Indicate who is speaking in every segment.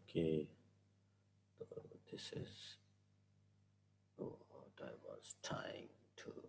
Speaker 1: Okay, so this is what I was trying to do.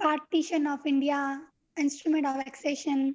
Speaker 2: Partition of India, instrument of accession.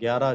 Speaker 1: 11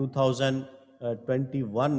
Speaker 1: 2021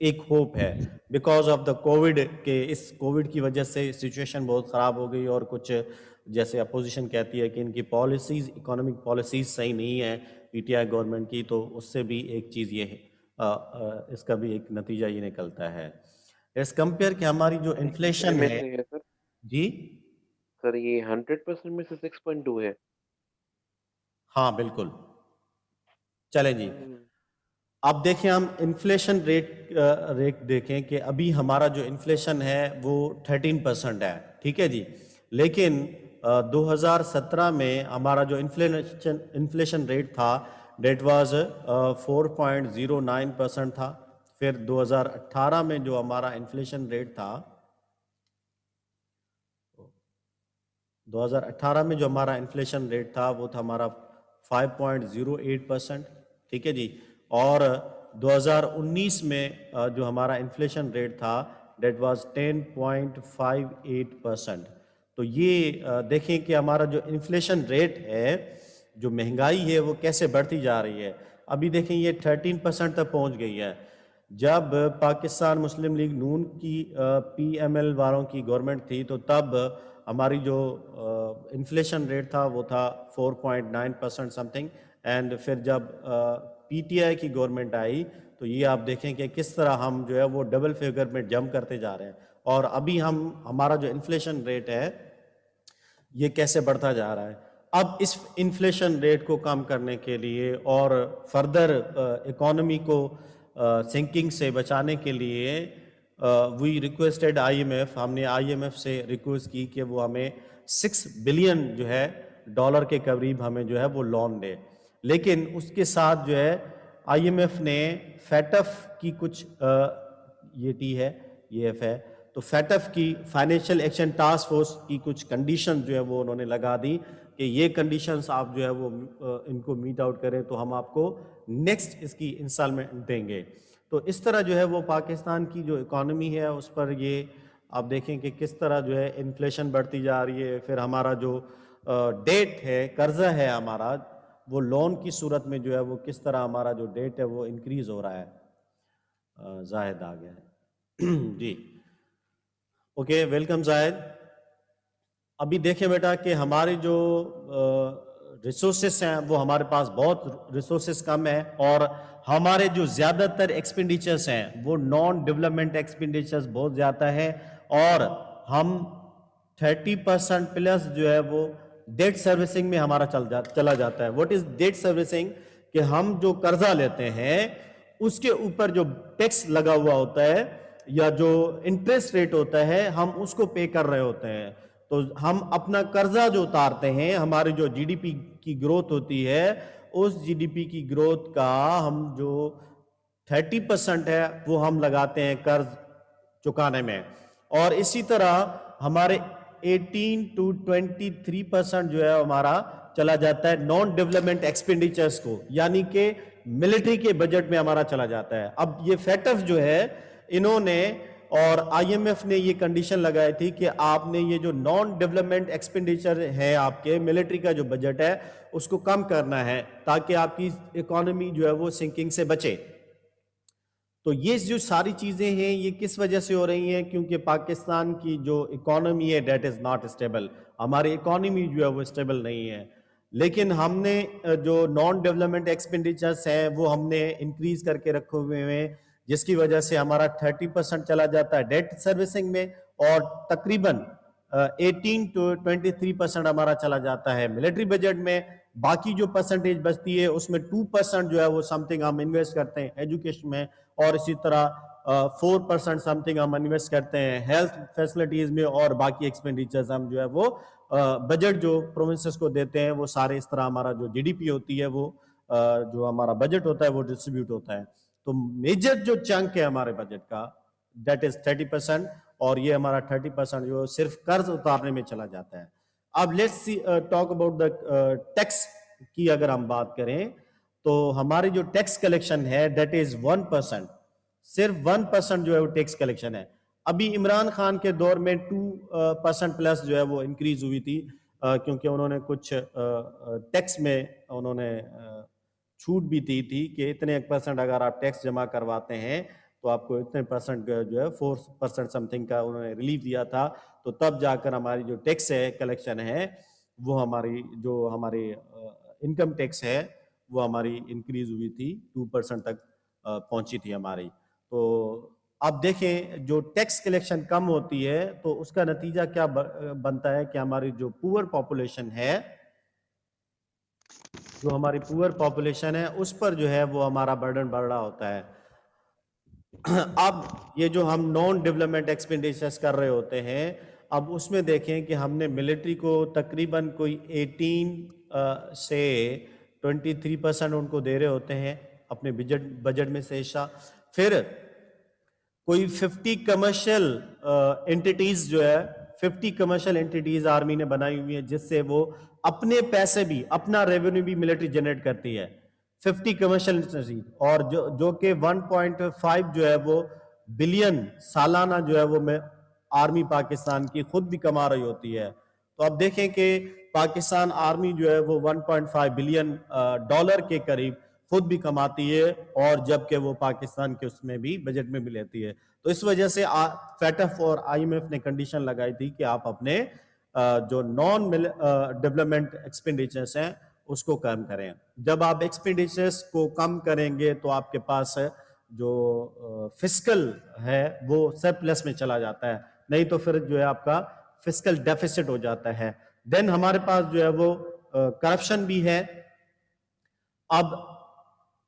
Speaker 1: ایک hope ہے because of the Covid کہ اس Covid کی وجہ سے situation بہت خراب ہو گئی اور کچھ جیسے اپوزیشن کہتی ہے کہ ان کی پالیسیز اکنامک پالیسیز صحیح نہیں ہیں پی ٹی آئی گورنمنٹ کی, تو اس سے بھی ایک چیز یہ ہے اس کا بھی ایک نتیجہ یہ نکلتا ہے. ایز کمپیئر کہ ہماری جو انفلیشن ہے جی
Speaker 3: سر یہ 100% میں سے 6.2 ہے.
Speaker 1: ہاں بالکل. چلیں جی اب دیکھیں ہم انفلیشن ریٹ دیکھیں کہ ابھی ہمارا جو انفلیشن ہے وہ 13% ہے, ٹھیک ہے جی, لیکن 2017 میں ہمارا جو انفلیشن ریٹ تھا دیٹ واز 4.09% تھا. پھر 2018 میں جو ہمارا انفلیشن ریٹ تھا 2018 میں جو ہمارا انفلیشن ریٹ تھا وہ تھا ہمارا 5.08%, ٹھیک ہے جی, اور 2019 میں جو ہمارا انفلیشن ریٹ تھا دیٹ واز 10.58%. تو یہ دیکھیں کہ ہمارا جو انفلیشن ریٹ ہے, جو مہنگائی ہے وہ کیسے بڑھتی جا رہی ہے. ابھی دیکھیں یہ 13% تک پہنچ گئی ہے. جب پاکستان مسلم لیگ نون کی پی ایم ایل والوں کی گورنمنٹ تھی تو تب ہماری جو انفلیشن ریٹ تھا وہ تھا 4.9% سم تھنگ, اینڈ پھر جب پی ٹی آئی کی گورنمنٹ آئی تو یہ آپ دیکھیں کہ کس طرح ہم جو ہے وہ ڈبل فگر میں جمپ کرتے جا رہے ہیں, اور ابھی ہمارا جو انفلیشن ریٹ ہے یہ کیسے بڑھتا جا رہا ہے. اب اس انفلیشن ریٹ کو کم کرنے کے لیے اور فردر اکانومی کو سنکنگ سے بچانے کے لیے وی ریکویسٹڈ آئی ایم ایف, ہم نے آئی ایم ایف سے ریکویسٹ کی کہ وہ ہمیں 6 بلین جو ہے ڈالر کے قریب ہمیں جو ہے وہ لون دے. لیکن اس کے ساتھ جو ہے آئی ایم ایف نے فیٹف کی کچھ یہ ٹی ہے یہ ایف ہے تو فیٹف کی فائنینشیل ایکشن ٹاسک فورس کی کچھ کنڈیشن جو ہے وہ انہوں نے لگا دی کہ یہ کنڈیشنز آپ جو ہے وہ ان کو میٹ آؤٹ کریں تو ہم آپ کو نیکسٹ اس کی انسٹالمنٹ دیں گے. تو اس طرح جو ہے وہ پاکستان کی جو اکانومی ہے اس پر یہ آپ دیکھیں کہ کس طرح جو ہے انفلیشن بڑھتی جا رہی ہے. پھر ہمارا جو ڈیٹ ہے, قرضہ ہے ہمارا, وہ لون کی صورت میں جو ہے وہ کس طرح ہمارا جو ڈیٹ ہے وہ انکریز ہو رہا ہے. زاہد آ گیا ہے جی, اوکے ویلکم زاہد. ابھی دیکھیں بیٹا کہ ہماری جو ریسورسز ہیں وہ ہمارے پاس بہت ریسورسز کم ہیں, اور ہمارے جو زیادہ تر ایکسپینڈیچرز ہیں وہ نان ڈیولپمنٹ ایکسپینڈیچرز بہت زیادہ ہے, اور ہم 30% پلس جو ہے وہ ڈیٹ سروسنگ میں ہمارا چلا جاتا ہے. What is date servicing? کہ ہم جو قرضہ لیتے ہیں اس کے اوپر جو ٹیکس لگا ہوا ہوتا ہے یا جو انٹرسٹ ریٹ ہوتا ہے ہم اس کو پے کر رہے ہوتے ہیں. تو ہم اپنا قرضہ جو اتارتے ہیں, ہماری جو جی ڈی پی کی گروتھ ہوتی ہے اس جی ڈی پی کی گروتھ کا ہم جو 30% ہے وہ ہم لگاتے ہیں قرض چکانے میں, اور اسی طرح ہمارے 18 to 23% جو ہے ہمارا چلا جاتا ہے نان ڈیولپمنٹ ایکسپینڈیچرز کو, یعنی کہ ملٹری کے بجٹ میں ہمارا چلا جاتا ہے. اب یہ فیٹف جو ہے انہوں نے اور آئی ایم ایف نے یہ کنڈیشن لگائی تھی کہ آپ نے یہ جو نان ڈیولپمنٹ ایکسپینڈیچر ہے آپ کے ملٹری کا جو بجٹ ہے اس کو کم کرنا ہے تاکہ آپ کی اکانومی جو ہے وہ سنکنگ سے بچے. تو یہ جو ساری چیزیں ہیں یہ کس وجہ سے ہو رہی ہیں؟ کیونکہ پاکستان کی جو اکانومی ہے دیٹ از ناٹ اسٹیبل, ہماری اکانومی جو ہے وہ اسٹیبل نہیں ہے. لیکن ہم نے جو نان ڈیولپمنٹ ایکسپینڈیچرز ہیں وہ ہم نے انکریز کر کے رکھے ہوئے ہیں, جس کی وجہ سے ہمارا 30% چلا جاتا ہے ڈیٹ سروسنگ میں, اور تقریباً 18 to 23% ہمارا چلا جاتا ہے ملٹری بجٹ میں. باقی جو پرسنٹیج بچتی ہے اس میں 2% جو ہے وہ سم تھنگ ہم انویسٹ کرتے ہیں ایجوکیشن میں, اور اسی طرح 4% سم تھنگ ہم انویسٹ کرتے ہیں ہیلتھ فیسلٹیز میں, اور باقی ایکسپینڈیچرز ہم جو ہے وہ بجٹ جو پروونسز کو دیتے ہیں وہ سارے اس طرح ہمارا جو جی ڈی پی ہوتی ہے وہ جو ہمارا بجٹ ہوتا ہے وہ ڈسٹریبیوٹ ہوتا ہے. تو میجر جو چنک ہے ہمارے بجٹ کا دیٹ از 30%, اور یہ ہمارا 30% جو صرف قرض اتارنے میں چلا جاتا ہے. اب let's talk about the tax کی اگر ہم بات کریں تو ہماری جو ٹیکس کلیکشن ہے دیٹ از 1%, صرف 1% جو ہے وہ ٹیکس کلیکشن ہے. ابھی عمران خان کے دور میں 2% پلس جو ہے وہ انکریز ہوئی تھی, کیونکہ انہوں نے کچھ ٹیکس میں انہوں نے چھوٹ بھی دی تھی کہ اتنے 1% اگر آپ ٹیکس جمع کرواتے ہیں تو آپ کو اتنے پرسنٹ جو ہے 4% سم تھنگ کا انہوں نے ریلیف دیا تھا. تو تب جا کر ہماری جو ٹیکس ہے کلیکشن ہے وہ ہماری جو ہماری انکم ٹیکس ہے وہ ہماری انکریز ہوئی تھی 2% تک پہنچی تھی ہماری. تو آپ دیکھیں جو ٹیکس کلیکشن کم ہوتی ہے تو اس کا نتیجہ کیا بنتا ہے کہ ہماری جو پور پاپولیشن ہے اس پر جو ہے وہ ہمارا برڈن بڑھ رہا ہوتا ہے. اب یہ جو ہم نان ڈیولپمنٹ ایکسپینڈیچرز کر رہے ہوتے ہیں, اب اس میں دیکھیں کہ ہم نے ملٹری کو تقریباً کوئی 18 سے 23% ان کو دے رہے ہوتے ہیں اپنے بجٹ میں سے حصہ. پھر کوئی 50 کمرشل انٹیٹیز جو ہے 50 کمرشل انٹیٹیز آرمی نے بنائی ہوئی ہیں جس سے وہ اپنے پیسے بھی اپنا ریونیو بھی ملٹری جنریٹ کرتی ہے. 50 کمرشل انٹیٹیز اور جو کہ 1.5 جو ہے وہ بلین سالانہ جو ہے وہ آرمی پاکستان کی خود بھی کما رہی ہوتی ہے. تو اب دیکھیں کہ پاکستان آرمی جو ہے وہ 1.5 بلین ڈالر کے قریب خود بھی کماتی ہے اور جبکہ وہ پاکستان کے اس میں بھی بجٹ میں بھی لیتی ہے. تو اس وجہ سے فیٹف اور آئی ایم ایف نے کنڈیشن لگائی تھی کہ آپ اپنے جو نان ڈیولپمنٹ ایکسپینڈیچرز ہیں اس کو کم کریں. جب آپ ایکسپینڈیچرز کو کم کریں گے تو آپ کے پاس جو فسکل ہے وہ سرپلس میں چلا جاتا ہے, نہیں تو پھر جو ہے آپ کا فسکل ڈیفیسٹ ہو جاتا ہے. دین ہمارے پاس جو ہے وہ کرپشن بھی ہے. اب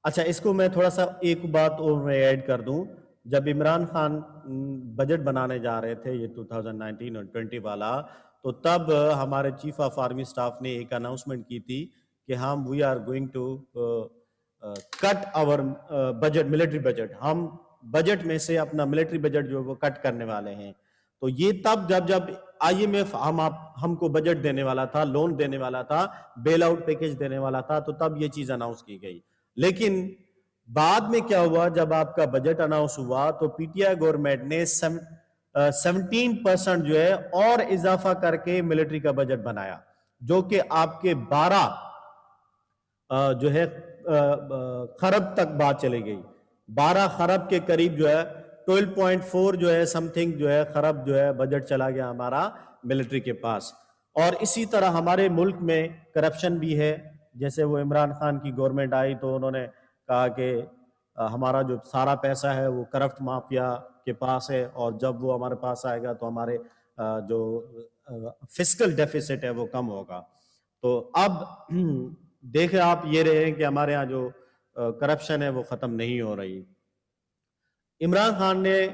Speaker 1: اچھا اس کو میں تھوڑا سا ایک بات اور میں ایڈ کر دوں. جب عمران خان بجٹ بنانے جا رہے تھے یہ 2019 اور 20 والا, تو تب ہمارے چیف آف آرمی سٹاف نے ایک اناؤنسمنٹ کی تھی کہ ہم we are going to cut our budget, military budget, ہم بجٹ میں سے اپنا ملٹری بجٹ جو ہے وہ کٹ کرنے والے ہیں. تو یہ تب جب آئی ایم ایف ہم کو بجٹ دینے والا تھا, لون دینے والا تھا, بیل آؤٹ پیکج دینے والا تھا, تو تب یہ چیز اناؤنس کی گئی. لیکن بعد میں کیا ہوا, جب آپ کا بجٹ اناؤنس ہوا تو پی ٹی آئی گورنمنٹ نے 17% جو ہے اور اضافہ کر کے ملٹری کا بجٹ بنایا, جو کہ آپ کے 12 جو ہے خرب تک بات چلے گئی. 12 خرب کے قریب جو ہے 12.4 جو ہے سم تھنگ جو ہے خرب جو ہے بجٹ چلا گیا ہمارا ملٹری کے پاس. اور اسی طرح ہمارے ملک میں کرپشن بھی ہے. جیسے وہ عمران خان کی گورنمنٹ آئی تو انہوں نے کہا کہ ہمارا جو سارا پیسہ ہے وہ کرپٹ مافیا کے پاس ہے, اور جب وہ ہمارے پاس آئے گا تو ہمارے جو فسکل ڈیفیسٹ ہے وہ کم ہوگا. تو اب دیکھیں آپ یہ رہے کہ ہمارے ہاں جو کرپشن ہے وہ ختم نہیں ہو رہی. عمران خان نے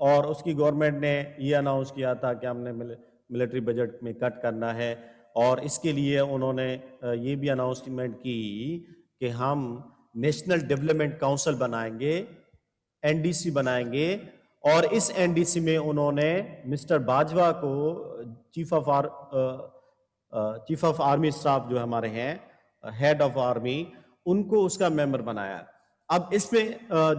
Speaker 1: اور اس کی گورنمنٹ نے یہ اناؤنس کیا تھا کہ ہم نے ملٹری بجٹ میں کٹ کرنا ہے, اور اس کے لیے انہوں نے یہ بھی اناؤنسمنٹ کی کہ ہم نیشنل ڈیولپمنٹ کاؤنسل بنائیں گے, این ڈی سی بنائیں گے, اور اس این ڈی سی میں انہوں نے مسٹر باجوہ کو چیف آف آرمی اسٹاف جو ہمارے ہیں ہیڈ آف آرمی, ان کو اس کا ممبر بنایا. اب اس میں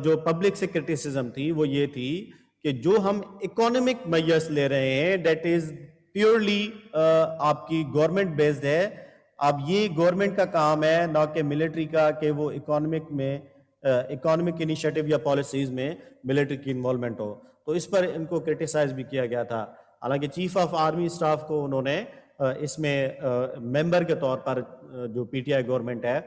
Speaker 1: جو پبلک سے کرٹیسزم تھی وہ یہ تھی کہ جو ہم اکانومک میئرز لے رہے ہیں دیٹ از پیورلی آپ کی گورنمنٹ بیسڈ ہے. اب یہ گورنمنٹ کا کام ہے نہ کہ ملٹری کا کہ وہ اکانومک انیشیٹو یا پالیسیز میں ملٹری کی انوالومنٹ ہو. تو اس پر ان کو کرٹیسائز بھی کیا گیا تھا. حالانکہ چیف آف آرمی اسٹاف کو انہوں نے اس میں ممبر کے طور پر جو پی ٹی آئی گورنمنٹ ہے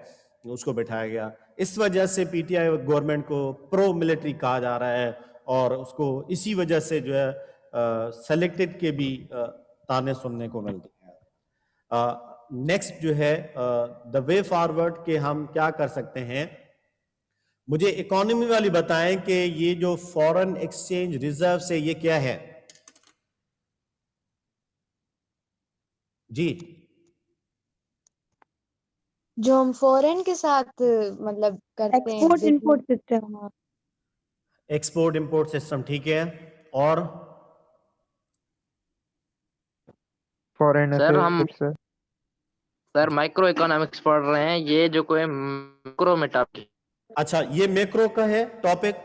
Speaker 1: اس کو بٹھایا گیا. اس وجہ سے پی ٹی آئی گورنمنٹ کو پرو ملٹری کہا جا رہا ہے, اور اس کو اسی وجہ سے جو ہے سلیکٹڈ کے بھی تانے سننے کو ملتے ہیں. نیکسٹ جو ہے دا وے فارورڈ کہ ہم کیا کر سکتے ہیں. مجھے اکانومی والی بتائیں کہ یہ جو فورن ایکسچینج ریزرو سے یہ کیا ہے جی؟
Speaker 4: جو ہم فورن کے ساتھ مطلب کرتے ہیں
Speaker 2: export import system.
Speaker 1: Export import system, ٹھیک ہے. اور
Speaker 5: فورن
Speaker 6: سر ہم
Speaker 5: افیئرس
Speaker 6: سر مائکرو اکنامکس پڑھ رہے ہیں, یہ جو کوئی میکرو میں ٹاپک.
Speaker 1: اچھا یہ میکرو کا ہے ٹاپک.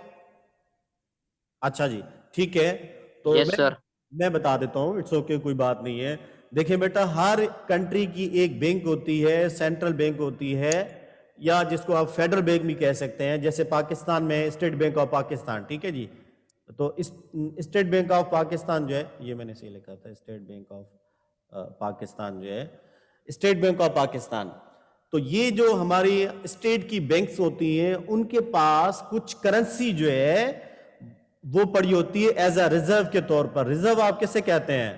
Speaker 1: اچھا جی ٹھیک ہے, تو
Speaker 6: یس سر.
Speaker 1: میں بتا دیتا ہوں, اٹس اوکے, کوئی بات نہیں ہے. دیکھیں بیٹا, ہر کنٹری کی ایک بینک ہوتی ہے, سینٹرل بینک ہوتی ہے, یا جس کو آپ فیڈرل بینک بھی کہہ سکتے ہیں, جیسے پاکستان میں اسٹیٹ بینک آف پاکستان, ٹھیک ہے جی. تو اسٹیٹ بینک آف پاکستان جو ہے, یہ میں نے صحیح لکھا تھا, اسٹیٹ بینک آف پاکستان جو ہے, اسٹیٹ بینک آف پاکستان. تو یہ جو ہماری اسٹیٹ کی بینکس ہوتی ہیں ان کے پاس کچھ کرنسی جو ہے وہ پڑی ہوتی ہے ایز اے ریزرو کے طور پر. ریزرو آپ کسے کہتے ہیں؟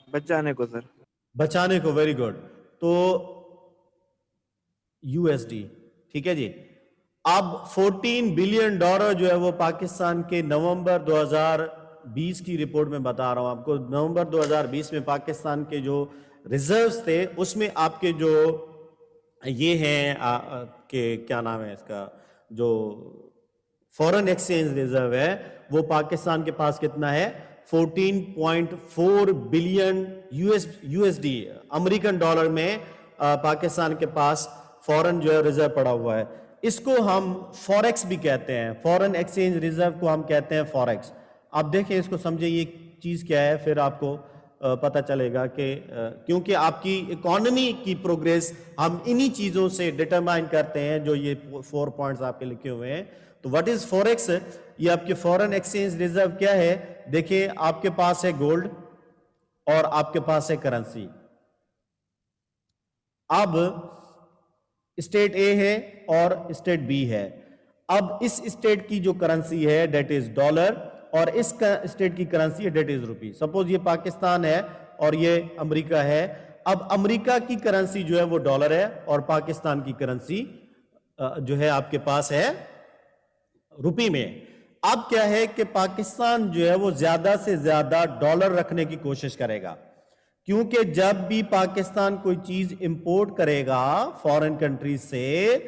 Speaker 3: بچانے کو سر.
Speaker 1: بچانے کو, ویری گڈ. تو یو ایس ڈی, ٹھیک ہے جی. اب $14 بلین جو ہے وہ پاکستان کے نومبر 2020 کی رپورٹ میں بتا رہا ہوں آپ کو, نومبر 2020 میں پاکستان کے جو ریزروز تھے اس میں آپ کے جو یہ ہیں کہ کیا نام ہے اس کا, جو فورن ایکسچینج ریزرو ہے وہ پاکستان کے پاس کتنا ہے؟ 14.4 billion U S D, American dollar میں پاکستان کے پاس فورن جو ہے ریزرو پڑا ہوا ہے. اس کو ہم فوریکس بھی کہتے ہیں, فورن ایکسچینج ریزرو کو ہم کہتے ہیں فوریکس. آپ دیکھیں اس کو سمجھیں یہ چیز کیا ہے, پھر آپ کو پتہ چلے گا کہ کیونکہ آپ کی اکانومی کی پروگریس ہم انہی چیزوں سے ڈٹرمائن کرتے ہیں جو یہ 4 پوائنٹس آپ کے لکھے ہوئے ہیں. تو واٹ از فوریکس؟ یہ آپ کے فورن ایکسچینج ریزرو کیا ہے؟ دیکھیں آپ کے پاس ہے گولڈ اور آپ کے پاس ہے کرنسی. اب اسٹیٹ اے ہے اور اسٹیٹ بی ہے. اب اس اسٹیٹ کی جو کرنسی ہے دیٹ از ڈالر اور اس کا اسٹیٹ کی کرنسی ہے دیٹ از روپی. سپوز یہ پاکستان ہے اور یہ امریکہ ہے. اب امریکہ کی کرنسی جو ہے وہ ڈالر ہے اور پاکستان کی کرنسی جو ہے آپ کے پاس ہے روپی میں. اب کیا ہے کہ پاکستان جو ہے وہ زیادہ سے زیادہ ڈالر رکھنے کی کوشش کرے گا, کیونکہ جب بھی پاکستان کوئی چیز امپورٹ کرے گا فورن کنٹری سے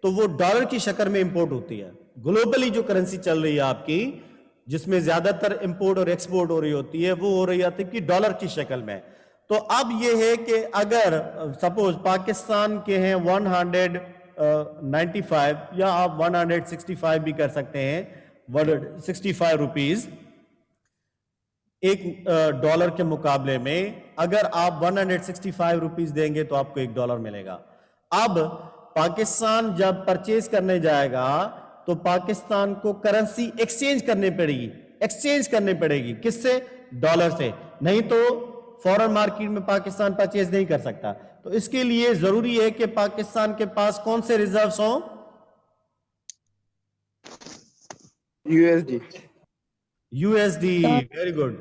Speaker 1: تو وہ ڈالر کی شکل میں امپورٹ ہوتی ہے. گلوبلی جو کرنسی چل رہی ہے آپ کی, جس میں زیادہ تر امپورٹ اور ایکسپورٹ ہو رہی ہوتی ہے, وہ ہو رہی ہے کہ ڈالر کی شکل میں. تو اب یہ ہے کہ اگر سپوز پاکستان کے ہیں 195 یا آپ 165 بھی کر سکتے ہیں, 165 روپیز ایک ڈالر کے مقابلے میں, اگر آپ 165 روپیز دیں گے تو آپ کو $1 ملے گا. اب پاکستان جب پرچیز کرنے جائے گا تو پاکستان کو کرنسی ایکسچینج کرنے پڑے گی. کس سے؟ ڈالر سے. نہیں تو فورن مارکیٹ میں پاکستان پرچیز نہیں کر سکتا. تو اس کے لیے ضروری ہے کہ پاکستان کے پاس کون سے ریزروز ہوں؟ U S D. Very good.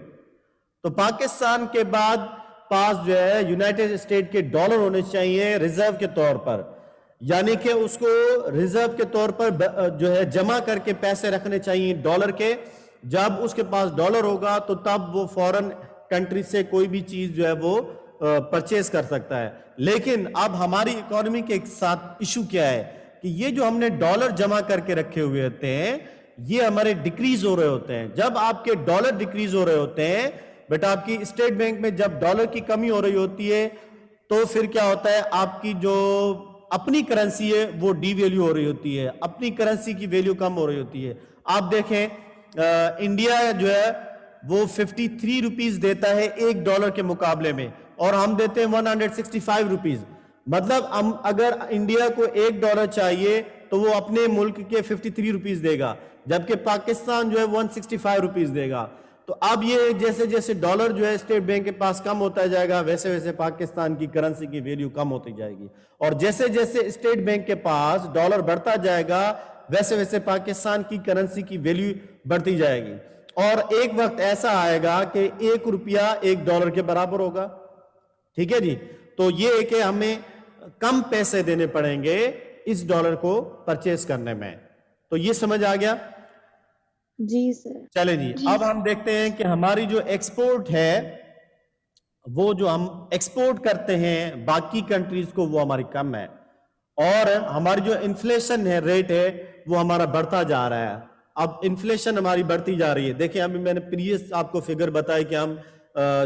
Speaker 1: تو پاکستان کے بعد پاس جو ہے یونائٹڈ اسٹیٹ کے ڈالر ہونے چاہیے ریزرو کے طور پر, یعنی کہ اس کو ریزرو کے طور پر جو ہے جمع کر کے پیسے رکھنے چاہیے ڈالر کے. جب اس کے پاس ڈالر ہوگا تو تب وہ فورن کنٹری سے کوئی بھی چیز جو ہے وہ پرچیز کر سکتا ہے. لیکن اب ہماری اکانومی کے ساتھ ایشو کیا ہے کہ یہ جو ہم نے ڈالر جمع کر کے رکھے ہوئے ہوتے ہیں یہ ہمارے ڈیکریز ہو رہے ہوتے ہیں. جب آپ کے ڈالر ڈیکریز ہو رہے ہوتے ہیں بیٹا, آپ کی اسٹیٹ بینک میں جب ڈالر کی کمی ہو رہی ہوتی ہے تو پھر کیا ہوتا ہے, آپ کی جو اپنی کرنسی ہے وہ ڈی ویلیو ہو رہی ہوتی ہے, اپنی کرنسی کی ویلیو کم ہو رہی ہوتی ہے. آپ دیکھیں انڈیا جو ہے وہ 53 روپیز دیتا ہے $1 کے مقابلے میں اور ہم دیتے ہیں 165 روپیز. مطلب اگر انڈیا کو $1 چاہیے تو وہ اپنے ملک کے 53 روپیز دے گا, جبکہ پاکستان جو ہے 165 روپیز دے گا. تو اب یہ جیسے جیسے ڈالر جو ہے اسٹیٹ بینک کے پاس کم ہوتا جائے گا ویسے ویسے پاکستان کی کرنسی کی ویلیو کم ہوتی جائے گی, اور جیسے جیسے اسٹیٹ بینک کے پاس ڈالر بڑھتا جائے گا ویسے ویسے پاکستان کی کرنسی کی ویلیو بڑھتی جائے گی. اور ایک وقت ایسا آئے گا کہ $1 $1 کے برابر ہوگا. ٹھیک ہے جی. تو یہ ہے کہ ہمیں کم پیسے دینے پڑیں گے اس ڈالر کو پرچیز کرنے میں. تو یہ سمجھ آ گیا؟
Speaker 4: جی سر.
Speaker 1: چلے جی, اب ہم دیکھتے ہیں کہ ہماری جو ایکسپورٹ ہے وہ جو ہم ایکسپورٹ کرتے ہیں باقی کنٹریز کو وہ ہماری کم ہے, اور ہماری جو انفلیشن ہے ریٹ ہے وہ ہمارا بڑھتا جا رہا ہے. اب انفلیشن ہماری بڑھتی جا رہی ہے. دیکھیں ابھی میں نے پریویس آپ کو فگر بتائی کہ ہم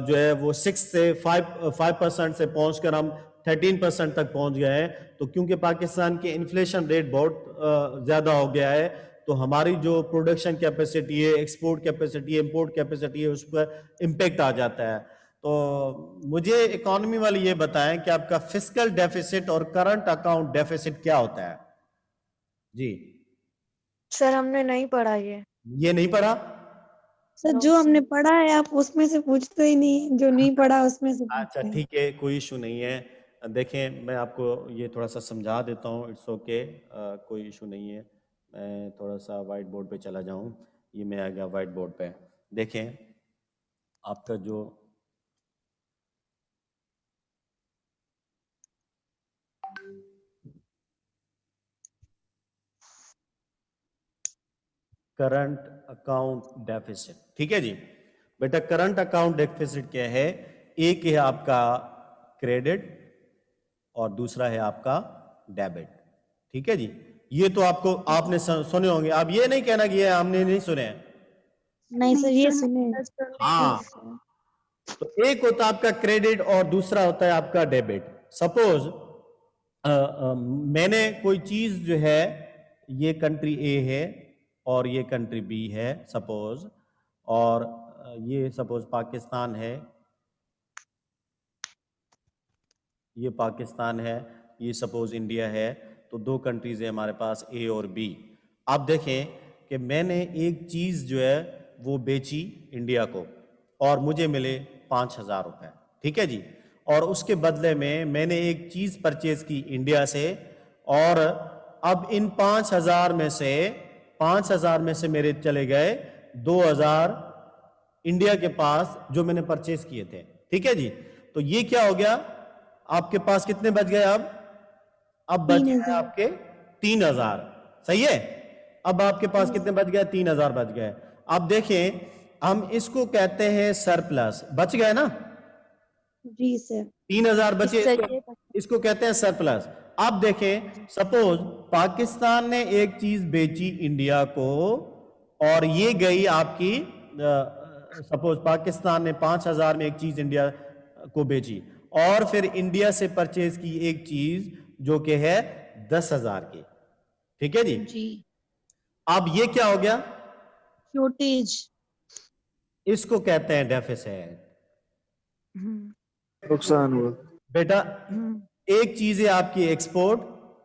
Speaker 1: جو ہے وہ 6 سے 5% سے پہنچ کر ہم 13% تک پہنچ گئے ہیں. تو کیونکہ پاکستان کے انفلیشن ریٹ بہت زیادہ ہو گیا ہے تو ہماری جو پروڈکشن کیپیسٹی ہے, ایکسپورٹ کیپیسٹی ہے, امپورٹ کیپیسٹی ہے, اس پر امپیکٹ آ جاتا ہے. تو مجھے اکانومی والے یہ بتائیں کہ آپ کا فسکل ڈیفیسٹ اور کرنٹ اکاؤنٹ ڈیفیسٹ کیا ہوتا ہے؟ جی
Speaker 4: سر ہم نے نہیں پڑھا
Speaker 1: یہ نہیں پڑھا؟
Speaker 7: سر جو ہم نے پڑھا ہے آپ اس میں سے پوچھتے ہی نہیں، جو نہیں پڑھا اس میں سے
Speaker 1: اچھا
Speaker 7: پوچھتے ہیں.
Speaker 1: ٹھیک ہے، کوئی ایشو نہیں ہے. دیکھیں میں آپ کو یہ تھوڑا سا سمجھا دیتا ہوں. اٹس اوکے، کوئی ایشو نہیں ہے. میں تھوڑا سا وائٹ بورڈ پہ چلا جاؤں. یہ میں آ گیا وائٹ بورڈ پہ. دیکھیں آپ کا جو کرنٹ اکاؤنٹ ڈیفیسٹ، ٹھیک ہے جی بیٹا. کرنٹ اکاؤنٹ ڈیفیسٹ کیا ہے؟ ایک ہے آپ کا کریڈٹ اور دوسرا ہے آپ کا ڈیبٹ. ٹھیک ہے جی، یہ تو آپ نے سنے ہوں گے. آپ یہ نہیں کہنا کہ یہ ہم نے نہیں سنے ہیں.
Speaker 7: نہیں سر یہ سنے.
Speaker 1: ہاں، تو ایک ہوتا ہے آپ کا کریڈٹ اور دوسرا ہوتا ہے آپ کا ڈیبٹ. سپوز میں نے کوئی چیز جو ہے، یہ کنٹری اے ہے اور یہ کنٹری بی ہے سپوز، اور یہ سپوز پاکستان ہے، یہ پاکستان ہے، یہ سپوز انڈیا ہے. تو دو کنٹریز ہیں ہمارے پاس، اے اور بی. آپ دیکھیں کہ میں نے ایک چیز جو ہے وہ بیچی انڈیا کو اور مجھے ملے 5,000 روپے. ٹھیک ہے جی، اور اس کے بدلے میں نے ایک چیز پرچیز کی انڈیا سے، اور اب ان 5,000 میں سے میرے چلے گئے 2,000 انڈیا کے پاس جو میں نے پرچیز کیے تھے. ٹھیک ہے جی، تو یہ کیا ہو گیا؟ آپ کے پاس کتنے بچ گئے؟ اب بچ گئے آپ کے 3,000. صحیح ہے؟ اب آپ کے پاس کتنے بچ گئے؟ 3,000 بچ گئے. اب دیکھیں ہم اس کو کہتے ہیں سرپلس. بچ گئے نا؟
Speaker 7: جی سر.
Speaker 1: 3,000 بچے، اس کو کہتے ہیں سرپلس. اب دیکھیں سپوز پاکستان نے ایک چیز بیچی انڈیا کو اور یہ گئی آپ کی، سپوز پاکستان نے 5,000 میں ایک چیز انڈیا کو بیچی اور پھر انڈیا سے پرچیز کی ایک چیز جو کہ ہے 10,000 کی. ٹھیک ہے جی، اب یہ کیا ہو گیا؟
Speaker 7: شارٹیج.
Speaker 1: اس کو کہتے ہیں ڈیفیسٹ.
Speaker 8: نقصان ہوا
Speaker 1: بیٹا ایک چیز ہے آپ کی ایکسپورٹ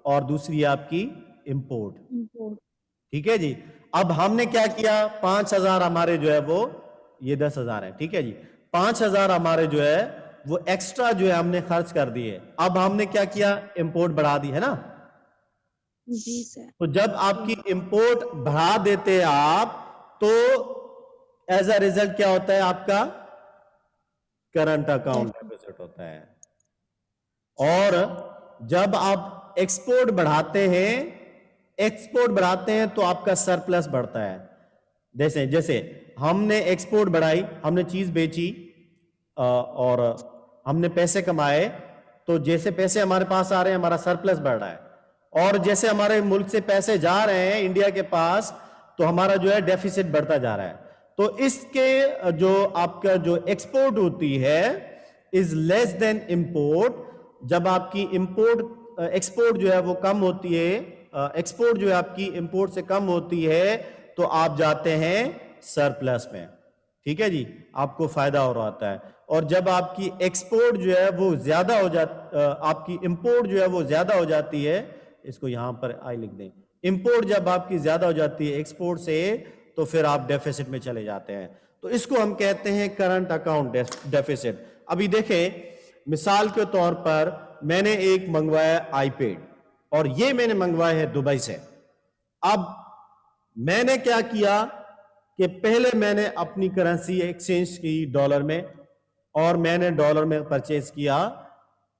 Speaker 1: اور دوسری آپ کی امپورٹ. ٹھیک ہے جی، اب ہم نے کیا کیا؟ 5,000 ہمارے جو ہے وہ یہ 10,000 ہے. ٹھیک ہے جی، 5,000 ہمارے جو ہے وہ ایکسٹرا جو ہے ہم نے خرچ کر دیے. اب ہم نے کیا کیا؟ امپورٹ بڑھا دی ہے نا.
Speaker 7: جی سر.
Speaker 1: تو جب آپ کی امپورٹ بڑھا دیتے آپ تو ایز اے ریزلٹ کیا ہوتا ہے؟ آپ کا کرنٹ اکاؤنٹ ڈیفیسٹ ہوتا ہے. اور جب آپ ایکسپورٹ بڑھاتے ہیں تو آپ کا سرپلس بڑھتا ہے. جیسے ہم نے ایکسپورٹ بڑھائی، ہم نے چیز بیچی اور ہم نے پیسے کمائے، تو جیسے پیسے ہمارے پاس آ رہے ہیں ہمارا سرپلس بڑھ رہا ہے. اور جیسے ہمارے ملک سے پیسے جا رہے ہیں انڈیا کے پاس تو ہمارا جو ہے ڈیفیسٹ بڑھتا جا رہا ہے. تو اس کے جو آپ کا جو ایکسپورٹ ہوتی ہے از لیس دین امپورٹ. جب آپ کی ایکسپورٹ جو ہے وہ کم ہوتی ہے، ایکسپورٹ جو ہے آپ کی امپورٹ سے کم ہوتی ہے تو آپ جاتے ہیں سرپلس میں. ٹھیک ہے جی، آپ کو فائدہ ہو رہا ہوتا ہے. اور جب آپ کی ایکسپورٹ جو ہے وہ زیادہ ہو آپ کی امپورٹ جو ہے وہ زیادہ ہو جاتی ہے، اس کو یہاں پر آئی لکھ دیں. امپورٹ جب آپ کی زیادہ ہو جاتی ہے ایکسپورٹ سے تو پھر آپ ڈیفیسٹ میں چلے جاتے ہیں. تو اس کو ہم کہتے ہیں کرنٹ اکاؤنٹ ڈیفیسٹ. ابھی دیکھیں مثال کے طور پر میں نے ایک منگوایا آئی پیڈ اور یہ میں نے منگوایا ہے دبئی سے. اب میں نے کیا کیا کہ پہلے میں نے اپنی کرنسی ایکسچینج کی ڈالر میں اور میں نے ڈالر میں پرچیز کیا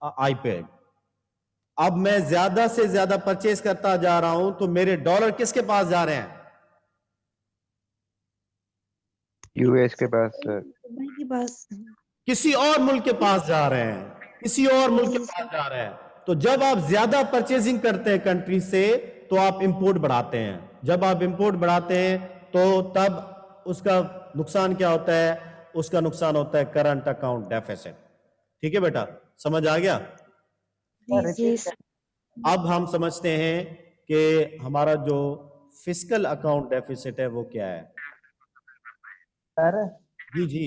Speaker 1: آئی پیڈ. اب میں زیادہ سے زیادہ پرچیز کرتا جا رہا ہوں تو میرے ڈالر کس کے پاس جا رہے ہیں؟
Speaker 3: یو ایس کے پاس سر.
Speaker 7: دبئی کے پاس.
Speaker 1: کسی اور ملک کے پاس جا رہے ہیں، کسی اور ملک کے پاس جا رہے ہیں. تو جب آپ زیادہ پرچیزنگ کرتے ہیں کنٹری سے تو آپ امپورٹ بڑھاتے ہیں. جب آپ امپورٹ بڑھاتے ہیں تو تب اس کا نقصان کیا ہوتا ہے؟ اس کا نقصان ہوتا ہے کرنٹ اکاؤنٹ ڈیفیسٹ. ٹھیک ہے بیٹا، سمجھ آ گیا؟ اب ہم سمجھتے ہیں کہ ہمارا جو فسکل اکاؤنٹ ڈیفیسٹ ہے وہ کیا ہے.
Speaker 5: سر
Speaker 1: جی جی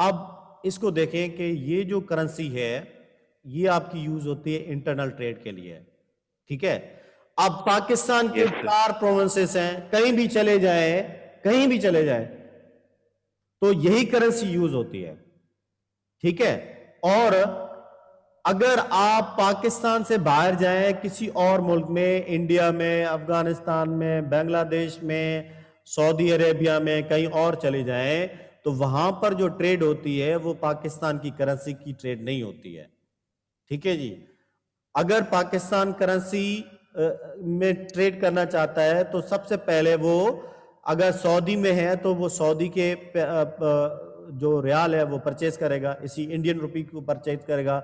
Speaker 1: اب اس کو دیکھیں کہ یہ جو کرنسی ہے یہ آپ کی یوز ہوتی ہے انٹرنل ٹریڈ کے لیے, ٹھیک ہے. اب پاکستان کے 4 پروونسز ہیں, کہیں بھی چلے جائیں تو یہی کرنسی یوز ہوتی ہے, ٹھیک ہے. اور اگر آپ پاکستان سے باہر جائیں کسی اور ملک میں, انڈیا میں, افغانستان میں, بنگلہ دیش میں, سعودی عربیہ میں, کہیں اور چلے جائیں تو وہاں پر جو ٹریڈ ہوتی ہے وہ پاکستان کی کرنسی کی ٹریڈ نہیں ہوتی ہے, ٹھیک ہے جی. اگر پاکستان کرنسی میں ٹریڈ کرنا چاہتا ہے تو سب سے پہلے وہ اگر سعودی میں ہے تو وہ سعودی کے جو ریال ہے وہ پرچیز کرے گا, اسی انڈین روپی کو پرچیز کرے گا,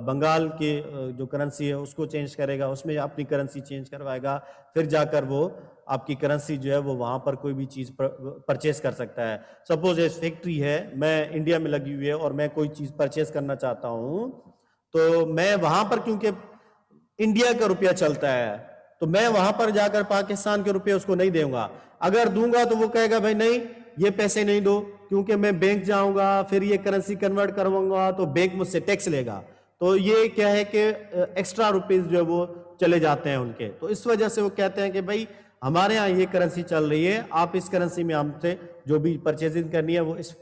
Speaker 1: بنگال کے جو کرنسی ہے اس کو چینج کرے گا, اس میں اپنی کرنسی چینج کروائے گا, پھر جا کر وہ آپ کی کرنسی جو ہے وہ وہاں پر کوئی بھی چیز پرچیز کر سکتا ہے. سپوز ایک فیکٹری ہے, میں انڈیا میں لگی ہوئی ہے اور میں کوئی چیز پرچیز کرنا چاہتا ہوں تو میں وہاں پر کیونکہ انڈیا کا روپیہ چلتا ہے تو میں وہاں پر جا کر پاکستان کے روپے اس کو نہیں دوں گا. اگر دوں گا تو وہ کہے گا بھائی نہیں یہ پیسے نہیں دو, کیونکہ میں بینک جاؤں گا پھر یہ کرنسی کنورٹ کرواؤں گا تو بینک مجھ سے ٹیکس لے گا. تو یہ کیا ہے کہ ایکسٹرا روپیز جو ہے وہ چلے جاتے ہیں ان کے. تو اس وجہ سے وہ کہتے ہیں کہ بھائی ہمارے ہاں یہ کرنسی چل رہی ہے, آپ اس کرنسی میں ہم سے جو بھی پرچیزنگ کرنی ہے وہ اس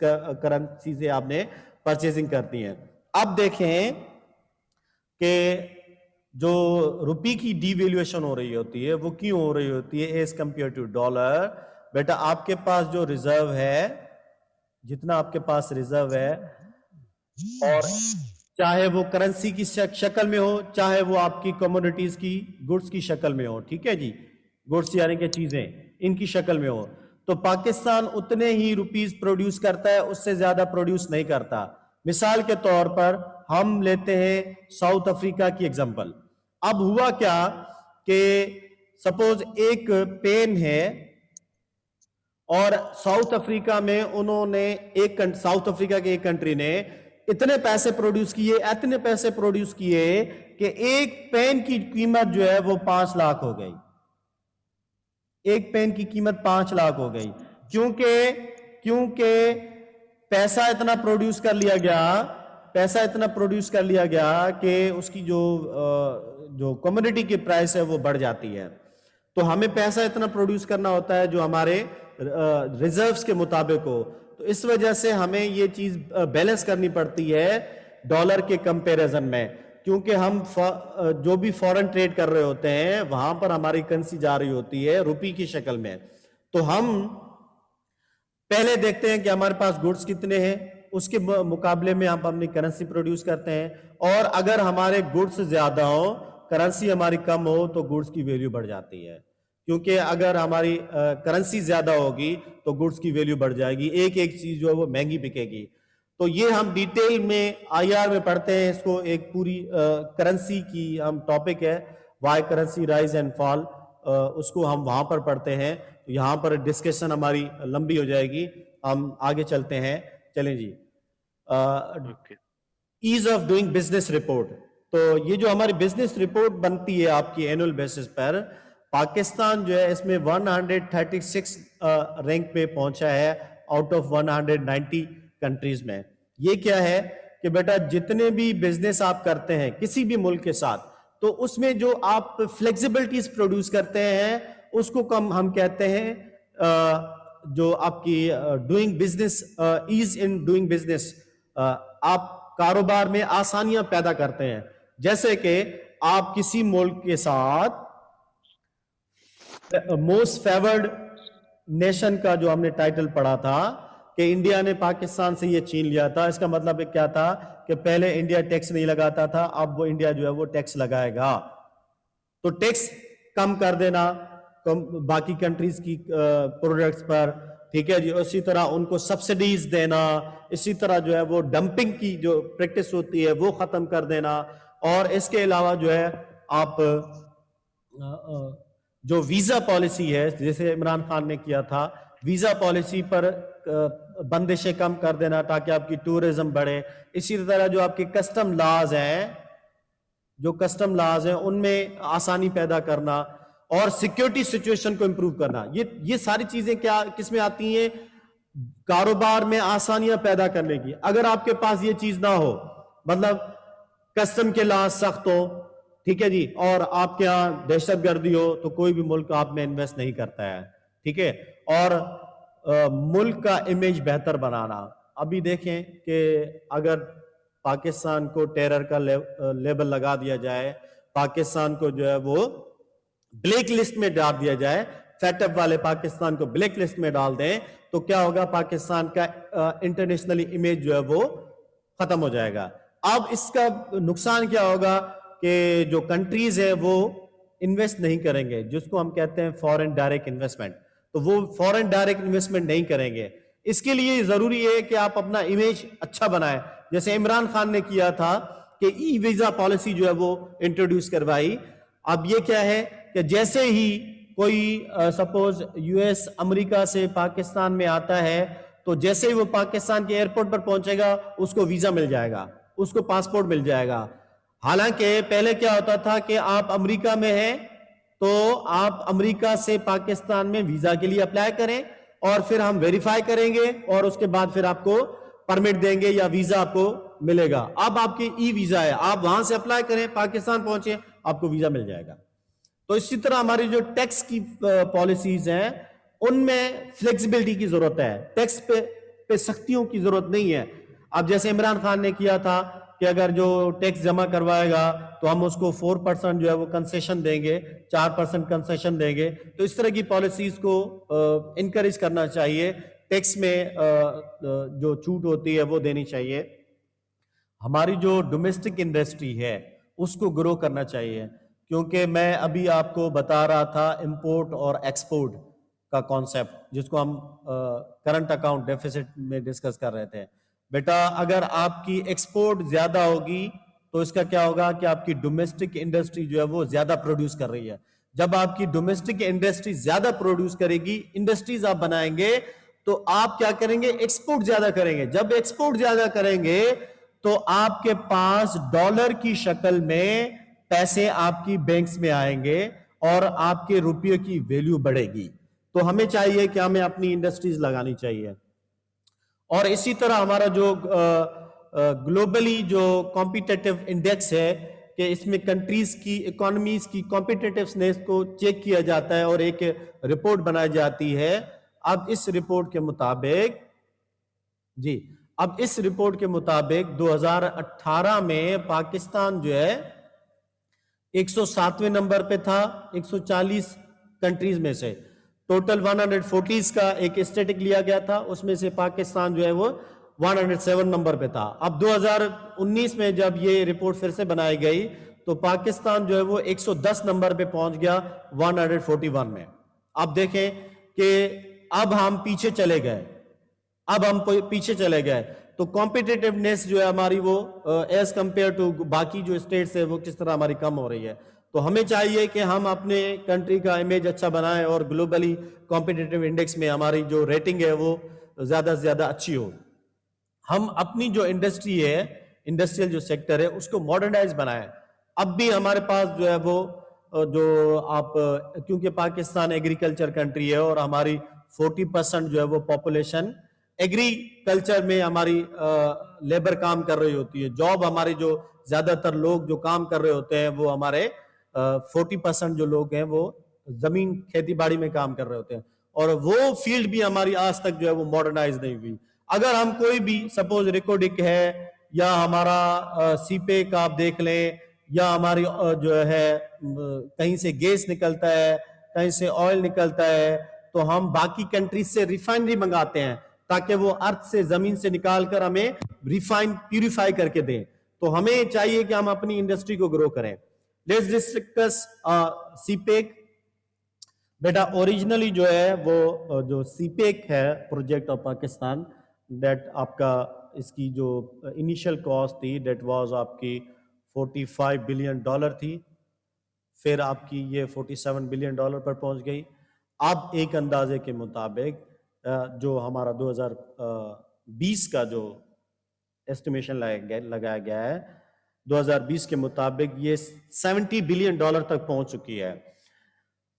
Speaker 1: کرنسی سے آپ نے پرچیزنگ کرتی ہے. اب دیکھیں کہ جو روپی کی ڈی ویلیویشن ہو رہی ہوتی ہے وہ کیوں ہو رہی ہوتی ہے ایز کمپیئر ٹو ڈالر. بیٹا آپ کے پاس جو ریزرو ہے, جتنا آپ کے پاس ریزرو ہے, اور چاہے وہ کرنسی کی شکل میں ہو چاہے وہ آپ کی کموڈیٹیز کی گڈس کی شکل میں ہو, ٹھیک ہے جی, گڈس یعنی کہ چیزیں ان کی شکل میں ہو, تو پاکستان اتنے ہی روپیز پروڈیوس کرتا ہے, اس سے زیادہ پروڈیوس نہیں کرتا. مثال کے طور پر ہم لیتے ہیں ساؤتھ افریقہ کی ایگزامپل. اب ہوا کیا کہ سپوز ایک پین ہے اور ساؤتھ افریقہ میں انہوں نے ساؤتھ افریقہ کے ایک کنٹری نے اتنے پیسے پروڈیوس کیے کہ ایک پین کی قیمت جو ہے وہ 5 لاکھ ہو گئی. ایک پین کی قیمت 5 لاکھ ہو گئی کیونکہ پیسہ اتنا پروڈیوس کر لیا گیا کہ اس کی جو کمیونٹی کی پرائس ہے وہ بڑھ جاتی ہے. تو ہمیں پیسہ اتنا پروڈیوس کرنا ہوتا ہے جو ہمارے ریزروز کے مطابق ہو. تو اس وجہ سے ہمیں یہ چیز بیلنس کرنی پڑتی ہے ڈالر کے کمپیریزن میں, کیونکہ ہم جو بھی فورن ٹریڈ کر رہے ہوتے ہیں وہاں پر ہماری کرنسی جا رہی ہوتی ہے روپی کی شکل میں. تو ہم پہلے دیکھتے ہیں کہ ہمارے پاس گڈس کتنے ہیں, اس کے مقابلے میں ہم اپنی کرنسی پروڈیوس کرتے ہیں, اور اگر ہمارے گڈس زیادہ ہو کرنسی ہماری کم ہو تو گڈس کی ویلیو بڑھ جاتی ہے, کیونکہ اگر ہماری کرنسی زیادہ ہوگی تو گڈس کی ویلیو بڑھ جائے گی, ایک چیز جو ہے وہ مہنگی بکے گی. تو یہ ہم ڈیٹیل میں IR میں پڑھتے ہیں, اس کو ایک پوری کرنسی کی ہم ٹاپک ہے why currency rise and fall, اس کو ہم وہاں پر پڑھتے ہیں. تو یہاں پر ڈسکشن ہماری لمبی ہو جائے گی, ہم آگے چلتے ہیں. چلیں جی, ease of doing business report. تو یہ جو ہماری بزنس رپورٹ بنتی ہے آپ کی اینول بیسس پر, پاکستان جو ہے اس میں 136 رینک پہ پہنچا ہے آؤٹ آف 190 کنٹریز میں. یہ کیا ہے کہ بیٹا جتنے بھی بزنس آپ کرتے ہیں کسی بھی ملک کے ساتھ, تو اس میں جو آپ فلیکسیبلٹیز پروڈیوس کرتے ہیں اس کو ہم کہتے ہیں جو آپ کی doing business, as in doing business, آپ کاروبار میں آسانیاں پیدا کرتے ہیں. جیسے کہ آپ کسی ملک کے ساتھ موسٹ فیورڈ نیشن کا جو ہم نے ٹائٹل پڑھا تھا کہ انڈیا نے پاکستان سے یہ چھین لیا تھا, اس کا مطلب کیا تھا کہ پہلے انڈیا ٹیکس نہیں لگاتا تھا, اب وہ انڈیا جو ہے وہ ٹیکس لگائے گا. تو ٹیکس کم کر دینا باقی کنٹریز کی پروڈکٹس پر, ٹھیک ہے جی. اسی طرح ان کو سبسڈیز دینا, اسی طرح جو ہے وہ ڈمپنگ کی جو پریکٹس ہوتی ہے وہ ختم کر دینا. اور اس کے علاوہ جو ہے آپ جو ویزا پالیسی ہے جیسے عمران خان نے کیا تھا, ویزا پالیسی پر بندشیں کم کر دینا تاکہ آپ کی ٹورزم بڑھے. اسی طرح جو آپ کے کسٹم لاز ہیں ان میں آسانی پیدا کرنا اور سیکیورٹی سچویشن کو امپروو کرنا. یہ ساری چیزیں کس میں آتی ہیں, کاروبار میں آسانیاں پیدا کرنے کی. اگر آپ کے پاس یہ چیز نہ ہو, مطلب کسٹم کے لاز سخت ہو, ٹھیک ہے جی, اور آپ کے ہاں دہشت گردی ہو, تو کوئی بھی ملک آپ میں انویسٹ نہیں کرتا ہے, ٹھیک ہے. اور ملک کا امیج بہتر بنانا. ابھی دیکھیں کہ اگر پاکستان کو ٹیرر کا لیبل لگا دیا جائے, پاکستان کو جو ہے وہ بلیک لسٹ میں ڈال دیا جائے, فیٹ اپ والے پاکستان کو بلیک لسٹ میں ڈال دیں, تو کیا ہوگا, پاکستان کا انٹرنیشنلی امیج جو ہے وہ ختم ہو جائے گا. اب اس کا نقصان کیا ہوگا کہ جو کنٹریز ہیں وہ انویسٹ نہیں کریں گے, جس کو ہم کہتے ہیں فورن ڈائریکٹ انویسٹمنٹ, تو وہ فورن ڈائریکٹ انویسٹمنٹ نہیں کریں گے. اس کے لیے ضروری ہے کہ آپ اپنا امیج اچھا بنائیں, جیسے عمران خان نے کیا تھا کہ ای ویزا پالیسی جو ہے وہ انٹروڈیوس کروائی. اب یہ کیا ہے کہ جیسے ہی کوئی سپوز یو ایس امریکہ سے پاکستان میں آتا ہے, تو جیسے ہی وہ پاکستان کے ایئرپورٹ پر پہنچے گا, اس کو ویزا مل جائے گا, اس کو پاسپورٹ مل جائے گا. حالانکہ پہلے کیا ہوتا تھا کہ آپ امریکہ میں ہیں تو آپ امریکہ سے پاکستان میں ویزا کے لیے اپلائی کریں, اور پھر ہم ویریفائی کریں گے, اور اس کے بعد پھر آپ کو پرمٹ دیں گے یا ویزا آپ کو ملے گا. اب آپ کی ای ویزا ہے, آپ وہاں سے اپلائی کریں, پاکستان پہنچے, آپ کو ویزا مل جائے گا. تو اسی طرح ہماری جو ٹیکس کی پالیسیز ہیں, ان میں فلیکسیبلٹی کی ضرورت ہے, ٹیکس پہ سختیوں کی ضرورت نہیں ہے. اب جیسے عمران خان نے کیا تھا کہ اگر جو ٹیکس جمع کروائے گا تو ہم اس کو 4% جو ہے وہ کنسیشن دیں گے, 4% کنسیشن دیں گے. تو اس طرح کی پالیسیز کو انکریج کرنا چاہیے, ٹیکس میں جو چھوٹ ہوتی ہے وہ دینی چاہیے. ہماری جو ڈومیسٹک انڈسٹری ہے اس کو گرو کرنا چاہیے, کیونکہ میں ابھی آپ کو بتا رہا تھا امپورٹ اور ایکسپورٹ کا کانسیپٹ, جس کو ہم کرنٹ اکاؤنٹ ڈیفیسٹ میں ڈسکس کر رہے تھے. بیٹا اگر آپ کی ایکسپورٹ زیادہ ہوگی تو اس کا کیا ہوگا کہ آپ کی ڈومیسٹک انڈسٹری جو ہے وہ زیادہ پروڈیوس کر رہی ہے. جب آپ کی ڈومیسٹک انڈسٹری زیادہ پروڈیوس کرے گی, انڈسٹریز آپ بنائیں گے, تو آپ کیا کریں گے, ایکسپورٹ زیادہ کریں گے. جب ایکسپورٹ زیادہ کریں گے تو آپ کے پاس ڈالر کی شکل میں پیسے آپ کی بینکس میں آئیں گے, اور آپ کے روپیے کی ویلیو بڑھے گی. تو ہمیں چاہیے کہ ہمیں اپنی انڈسٹریز لگانی چاہیے. اور اسی طرح ہمارا جو گلوبلی جو کمپیٹیٹو انڈیکس ہے, کہ اس میں کنٹریز کی اکانومیز کی کمپیٹیٹیونیس کو چیک کیا جاتا ہے اور ایک رپورٹ بنائی جاتی ہے. اب اس رپورٹ کے مطابق 2018 میں پاکستان جو ہے 107ویں نمبر پہ تھا 140 کنٹریز میں سے. ٹوٹل 140 کا ایک اسٹیٹک لیا گیا تھا, اس میں سے پاکستان جو ہے وہ 107 نمبر پہ تھا. اب 2019 میں جب یہ رپورٹ پھر سے بنائی گئی تو پاکستان جو ہے وہ 110 نمبر پہ پہنچ گیا 141 میں. اب دیکھیں کہ اب ہم پیچھے چلے گئے, تو کمپیٹیٹیونیس جو ہے ہماری وہ ایز کمپیئر ٹو باقی جو اسٹیٹس ہے وہ کس طرح ہماری کم ہو رہی ہے. تو ہمیں چاہیے کہ ہم اپنے کنٹری کا امیج اچھا بنائیں, اور گلوبلی کمپیٹیٹیو انڈیکس میں ہماری جو ریٹنگ ہے وہ زیادہ سے زیادہ اچھی ہو. ہم اپنی جو انڈسٹری ہے, انڈسٹریل جو سیکٹر ہے, اس کو ماڈرنائز بنائیں. اب بھی ہمارے پاس جو ہے وہ جو آپ, کیونکہ پاکستان ایگریکلچر کنٹری ہے اور ہماری 40% جو ہے وہ پاپولیشن ایگریکلچر میں ہماری لیبر کام کر رہی ہوتی ہے. جاب ہمارے جو زیادہ تر لوگ جو کام کر رہے ہوتے ہیں وہ ہمارے 40% جو لوگ ہیں وہ زمین کھیتی باڑی میں کام کر رہے ہوتے ہیں, اور وہ فیلڈ بھی ہماری آج تک جو ہے وہ ماڈرنائز نہیں ہوئی. اگر ہم کوئی بھی سپوز ریکوڈک ہے, یا ہمارا سی پیک آپ دیکھ لیں, یا ہماری جو ہے کہیں سے گیس نکلتا ہے, کہیں سے آئل نکلتا ہے, تو ہم باقی کنٹریز سے ریفائنری منگاتے ہیں تاکہ وہ ارتھ سے, زمین سے نکال کر ہمیں پیوریفائی کر کے دیں. تو ہمیں چاہیے کہ ہم اپنی انڈسٹری کو گرو کریں. Let's discuss CPEC. بیٹا اوریجنلی جو ہے وہ جو سی پیک ہے پروجیکٹ آف پاکستان, دیٹ آپ کا اس کی جو انیشل کاسٹ تھی دیٹ واز آپ کی $45 بلین تھی, پھر آپ کی یہ $47 بلین پر پہنچ گئی. اب ایک اندازے کے مطابق جو ہمارا 2020 کا جو ایسٹیمیشن لگایا گیا ہے, 2020 کے مطابق یہ $70 بلین تک پہنچ چکی ہے.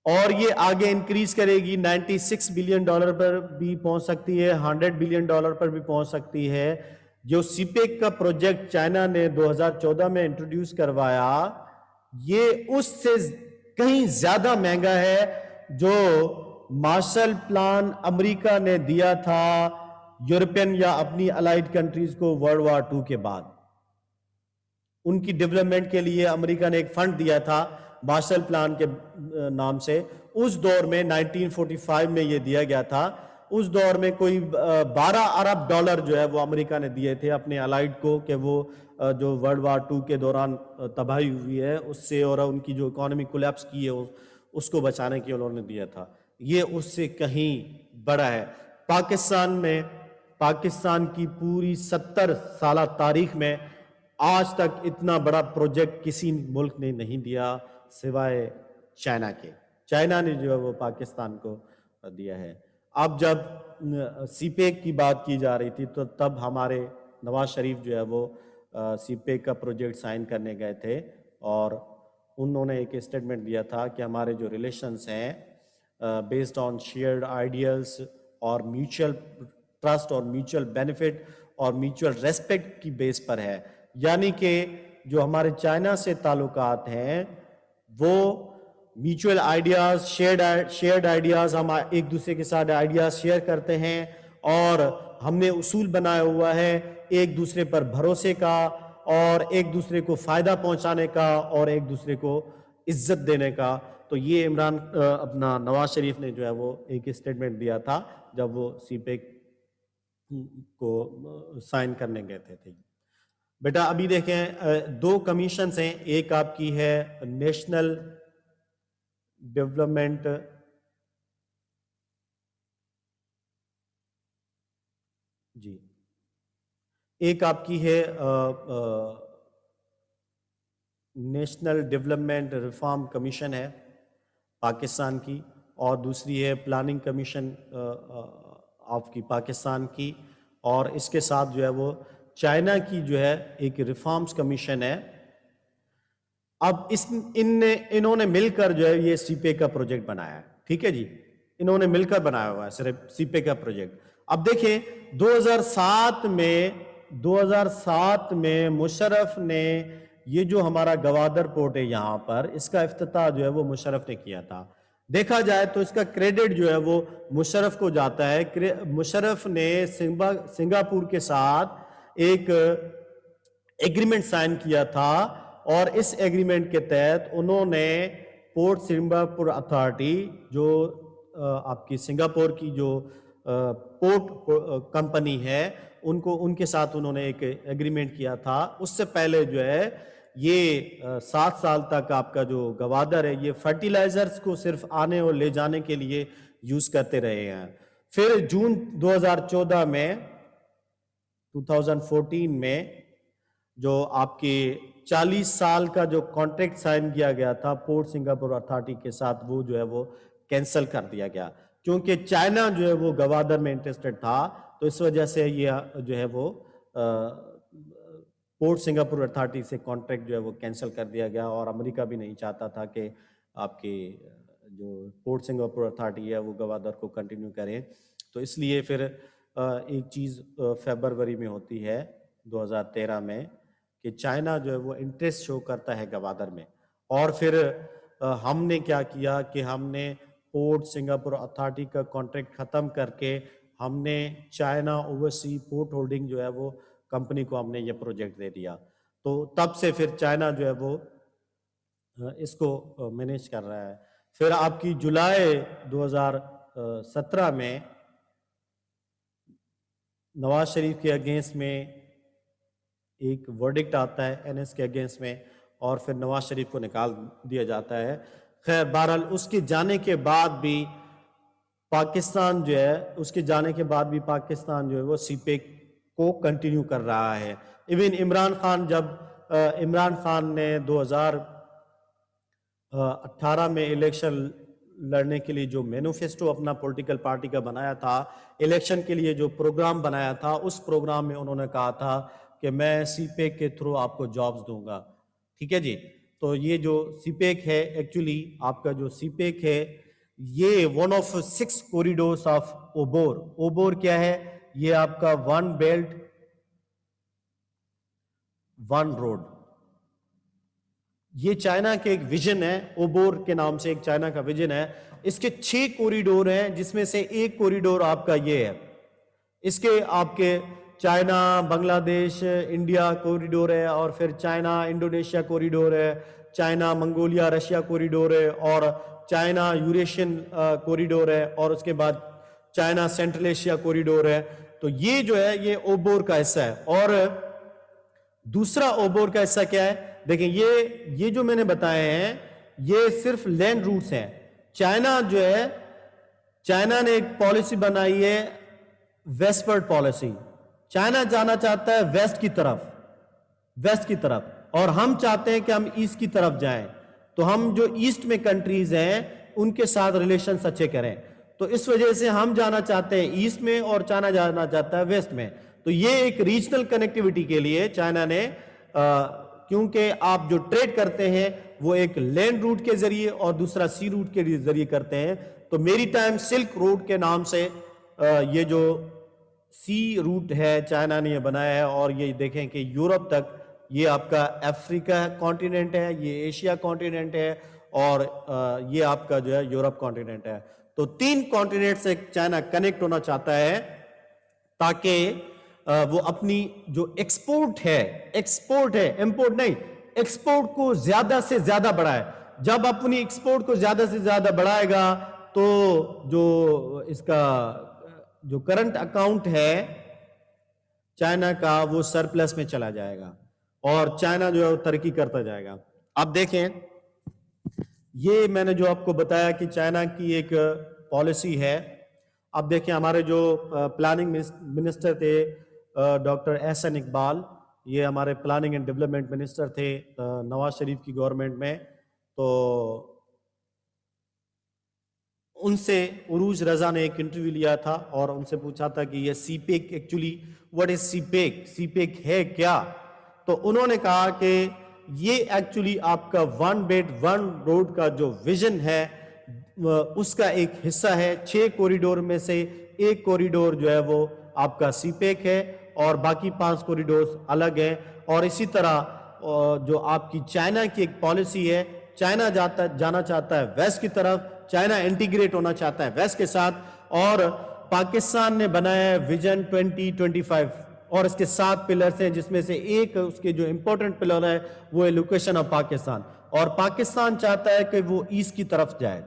Speaker 1: اور یہ آگے انکریز کرے گی, $96 بلین پر بھی پہنچ سکتی ہے, $100 بلین پر بھی پہنچ سکتی ہے. جو سی پیک کا پروجیکٹ چائنا نے 2014 میں انٹروڈیوس کروایا, یہ اس سے کہیں زیادہ مہنگا ہے جو مارشل پلان امریکہ نے دیا تھا یورپین یا اپنی الائیڈ کنٹریز کو ورلڈ وار 2 کے بعد. ان کی ڈیولپمنٹ کے لیے امریکہ نے ایک فنڈ دیا تھا مارشل پلان کے نام سے. اس دور میں 1945 میں یہ دیا گیا تھا. اس دور میں کوئی $12 ارب جو ہے وہ امریکہ نے دیے تھے اپنے الائیڈ کو, کہ وہ جو ورلڈ وار 2 کے دوران تباہی ہوئی ہے اس سے اور ان کی جو اکانومی کولیپس کی ہے اس کو بچانے کے انہوں نے دیا تھا. یہ اس سے کہیں بڑا ہے. پاکستان میں, پاکستان کی پوری 70 سالہ تاریخ میں آج تک اتنا بڑا پروجیکٹ کسی ملک نے نہیں دیا سوائے چائنا کے. چائنا نے جو ہے وہ پاکستان کو دیا ہے. اب جب سی پیک کی بات کی جا رہی تھی تو تب ہمارے نواز شریف جو ہے وہ سی پیک کا پروجیکٹ سائن کرنے گئے تھے, اور انہوں نے ایک اسٹیٹمنٹ دیا تھا کہ ہمارے جو ریلیشنز ہیں بیسڈ آن شیئرڈ آئیڈیلز اور میوچل ٹرسٹ اور میوچل بینیفٹ اور میوچل ریسپیکٹ کی بیس پر ہے. یعنی کہ جو ہمارے چائنا سے تعلقات ہیں وہ میوچل آئیڈیاز, شیئرڈ آئیڈیاز, ہم ایک دوسرے کے ساتھ آئیڈیاز شیئر کرتے ہیں, اور ہم نے اصول بنایا ہوا ہے ایک دوسرے پر بھروسے کا اور ایک دوسرے کو فائدہ پہنچانے کا اور ایک دوسرے کو عزت دینے کا. تو یہ اپنا نواز شریف نے جو ہے وہ ایک اسٹیٹمنٹ دیا تھا جب وہ سی پیک کو سائن کرنے گئے تھے. بیٹا ابھی دیکھیں 2 کمیشنز ہیں. ایک آپ کی ہے نیشنل ڈیولپمنٹ جی, ایک آپ کی ہے نیشنل ڈیولپمنٹ ریفارم کمیشن ہے پاکستان کی, اور دوسری ہے پلاننگ کمیشن آف کی پاکستان کی, اور اس کے ساتھ جو ہے وہ چائنا کی جو ہے ایک ریفارمز کمیشن ہے. اب انہوں نے مل کر جو ہے یہ سی پیک کا پروجیکٹ بنایا ہے. ٹھیک ہے جی, انہوں نے مل کر بنایا ہوا ہے صرف سی پیک کا پروجیکٹ. اب دیکھیں 2007 میں مشرف نے یہ جو ہمارا گوادر پورٹ ہے یہاں پر, اس کا افتتاح جو ہے وہ مشرف نے کیا تھا. دیکھا جائے تو اس کا کریڈٹ جو ہے وہ مشرف کو جاتا ہے. مشرف نے سنگاپور کے ساتھ ایک ایگریمنٹ سائن کیا تھا, اور اس ایگریمنٹ کے تحت انہوں نے پورٹ سنگاپور اتھارٹی جو آپ کی سنگاپور کی جو پورٹ کمپنی ہے ان کے ساتھ انہوں نے ایک ایگریمنٹ کیا تھا. اس سے پہلے جو ہے یہ 7 سال تک آپ کا جو گوادر ہے یہ فرٹیلائزرز کو صرف آنے اور لے جانے کے لیے یوز کرتے رہے ہیں. پھر جون 2014 میں 2014 میں جو آپ کے 40 سال کا جو کانٹریکٹ سائن کیا گیا تھا پورٹ سنگاپور اتھارٹی کے ساتھ, وہ جو ہے وہ کینسل کر دیا گیا, کیونکہ چائنا جو ہے وہ گوادر میں انٹرسٹڈ تھا. تو اس وجہ سے یہ جو ہے وہ پورٹ سنگاپور اتھارٹی سے کانٹریکٹ جو ہے وہ کینسل کر دیا گیا, اور امریکہ بھی نہیں چاہتا تھا کہ آپ کے جو پورٹ سنگاپور اتھارٹی ہے وہ گوادر کو کنٹینیو کریں. تو اس لیے پھر ایک چیز فیبروری میں ہوتی ہے 2013 میں کہ چائنا جو ہے وہ انٹرسٹ شو کرتا ہے گوادر میں, اور پھر ہم نے کیا کیا کہ ہم نے پورٹ سنگاپور اتھارٹی کا کانٹریکٹ ختم کر کے ہم نے چائنا اوورسی پورٹ ہولڈنگ جو ہے وہ کمپنی کو ہم نے یہ پروجیکٹ دے دیا. تو تب سے پھر چائنا جو ہے وہ اس کو مینیج کر رہا ہے. پھر آپ کی جولائی 2017 میں نواز شریف کے اگینسٹ میں ایک ورڈکٹ آتا ہے این ایس کے اگینسٹ میں, اور پھر نواز شریف کو نکال دیا جاتا ہے. خیر بہرحال اس کے جانے کے بعد بھی پاکستان جو ہے وہ سی پیک کو کنٹینیو کر رہا ہے. ایون عمران خان نے 2018 میں الیکشن لڑنے کے لیے جو مینیفیسٹو اپنا پولیٹیکل پارٹی کا بنایا تھا, الیکشن کے لیے جو پروگرام بنایا تھا, اس پروگرام میں انہوں نے کہا تھا کہ میں سی پیک کے تھرو آپ کو جابز دوں گا. ٹھیک ہے جی. تو یہ جو سی پیک ہے ایکچولی آپ کا جو سی پیک ہے یہ ون آف 6 کوریڈورس آف اوبور. اوبور کیا ہے؟ یہ آپ کا 1 بیلٹ 1 روڈ. یہ چائنا کے ایک ویژن ہے، اوبور کے نام سے ایک چائنا کا ویژن ہے. اس کے 6 کوریڈور ہیں جس میں سے ایک کوریڈور آپ کا یہ ہے. اس کے آپ کے چائنا بنگلہ دیش انڈیا کوریڈور ہے، اور پھر چائنا انڈونیشیا کوریڈور ہے، چائنا منگولیا رشیا کوریڈور ہے، اور چائنا یوریشین کوریڈور ہے، اور اس کے بعد چائنا سینٹرل ایشیا کوریڈور ہے. تو یہ جو ہے یہ اوبور کا حصہ ہے. اور دوسرا اوبور کا حصہ کیا ہے؟ دیکھیں یہ جو میں نے بتائے ہیں یہ صرف لینڈ روٹس ہیں. چائنا جو ہے، چائنا نے ایک پالیسی بنائی ہے ویسٹورڈ پالیسی. چائنا جانا چاہتا ہے ویسٹ کی طرف، اور ہم چاہتے ہیں کہ ہم ایسٹ کی طرف جائیں. تو ہم جو ایسٹ میں کنٹریز ہیں ان کے ساتھ ریلیشنز اچھے کریں. تو اس وجہ سے ہم جانا چاہتے ہیں ایسٹ میں اور چائنا جانا چاہتا ہے ویسٹ میں. تو یہ ایک ریجنل کنیکٹیوٹی کے لیے چائنا نے، کیونکہ آپ جو ٹریڈ کرتے ہیں وہ ایک لینڈ روٹ کے ذریعے اور دوسرا سی روٹ کے ذریعے کرتے ہیں. تو میری ٹائم سلک روٹ کے نام سے یہ جو سی روٹ ہے چائنا نے یہ بنایا ہے. اور یہ دیکھیں کہ یورپ تک یہ آپ کا افریقہ کانٹیننٹ ہے، یہ ایشیا کانٹیننٹ ہے، اور یہ آپ کا جو ہے یورپ کانٹیننٹ ہے. تو 3 کانٹیننٹ سے چائنا کنیکٹ ہونا چاہتا ہے تاکہ وہ اپنی جو ایکسپورٹ ہے امپورٹ نہیں، ایکسپورٹ کو زیادہ سے زیادہ بڑھائے. جب اپنی ایکسپورٹ کو زیادہ سے زیادہ بڑھائے گا تو جو اس کا جو کرنٹ اکاؤنٹ ہے چائنا کا وہ سرپلس میں چلا جائے گا، اور چائنا جو ہے وہ ترقی کرتا جائے گا. اب دیکھیں یہ میں نے جو آپ کو بتایا کہ چائنا کی ایک پالیسی ہے. اب دیکھیں ہمارے جو پلاننگ منسٹر تھے ڈاکٹر احسن اقبال، یہ ہمارے پلاننگ اینڈ ڈیولپمنٹ منسٹر تھے نواز شریف کی گورنمنٹ میں. تو ان سے عروج رضا نے ایک انٹرویو لیا تھا اور ان سے پوچھا تھا کہ یہ CPEC actually what is CPEC ہے کیا؟ تو انہوں نے کہا کہ یہ ایکچولی آپ کا 1 بیلٹ 1 روڈ کا جو ویژن ہے اس کا ایک حصہ ہے. 6 کوریڈور میں سے ایک کوریڈور جو ہے وہ آپ کا سی پیک ہے، اور باقی 5 کوریڈورز الگ ہیں. اور اسی طرح جو آپ کی چائنا کی ایک پالیسی ہے، چائنا جانا چاہتا ہے ویسٹ کی طرف، چائنا انٹیگریٹ ہونا چاہتا ہے ویسٹ کے ساتھ. اور پاکستان نے بنایا ہے ویژن 2025 اور اس کے 7 پلرز ہیں، جس میں سے ایک اس کے جو امپورٹنٹ پلر ہے وہ ہے لوکیشن آف پاکستان. اور پاکستان چاہتا ہے کہ وہ ایسٹ کی طرف جائے.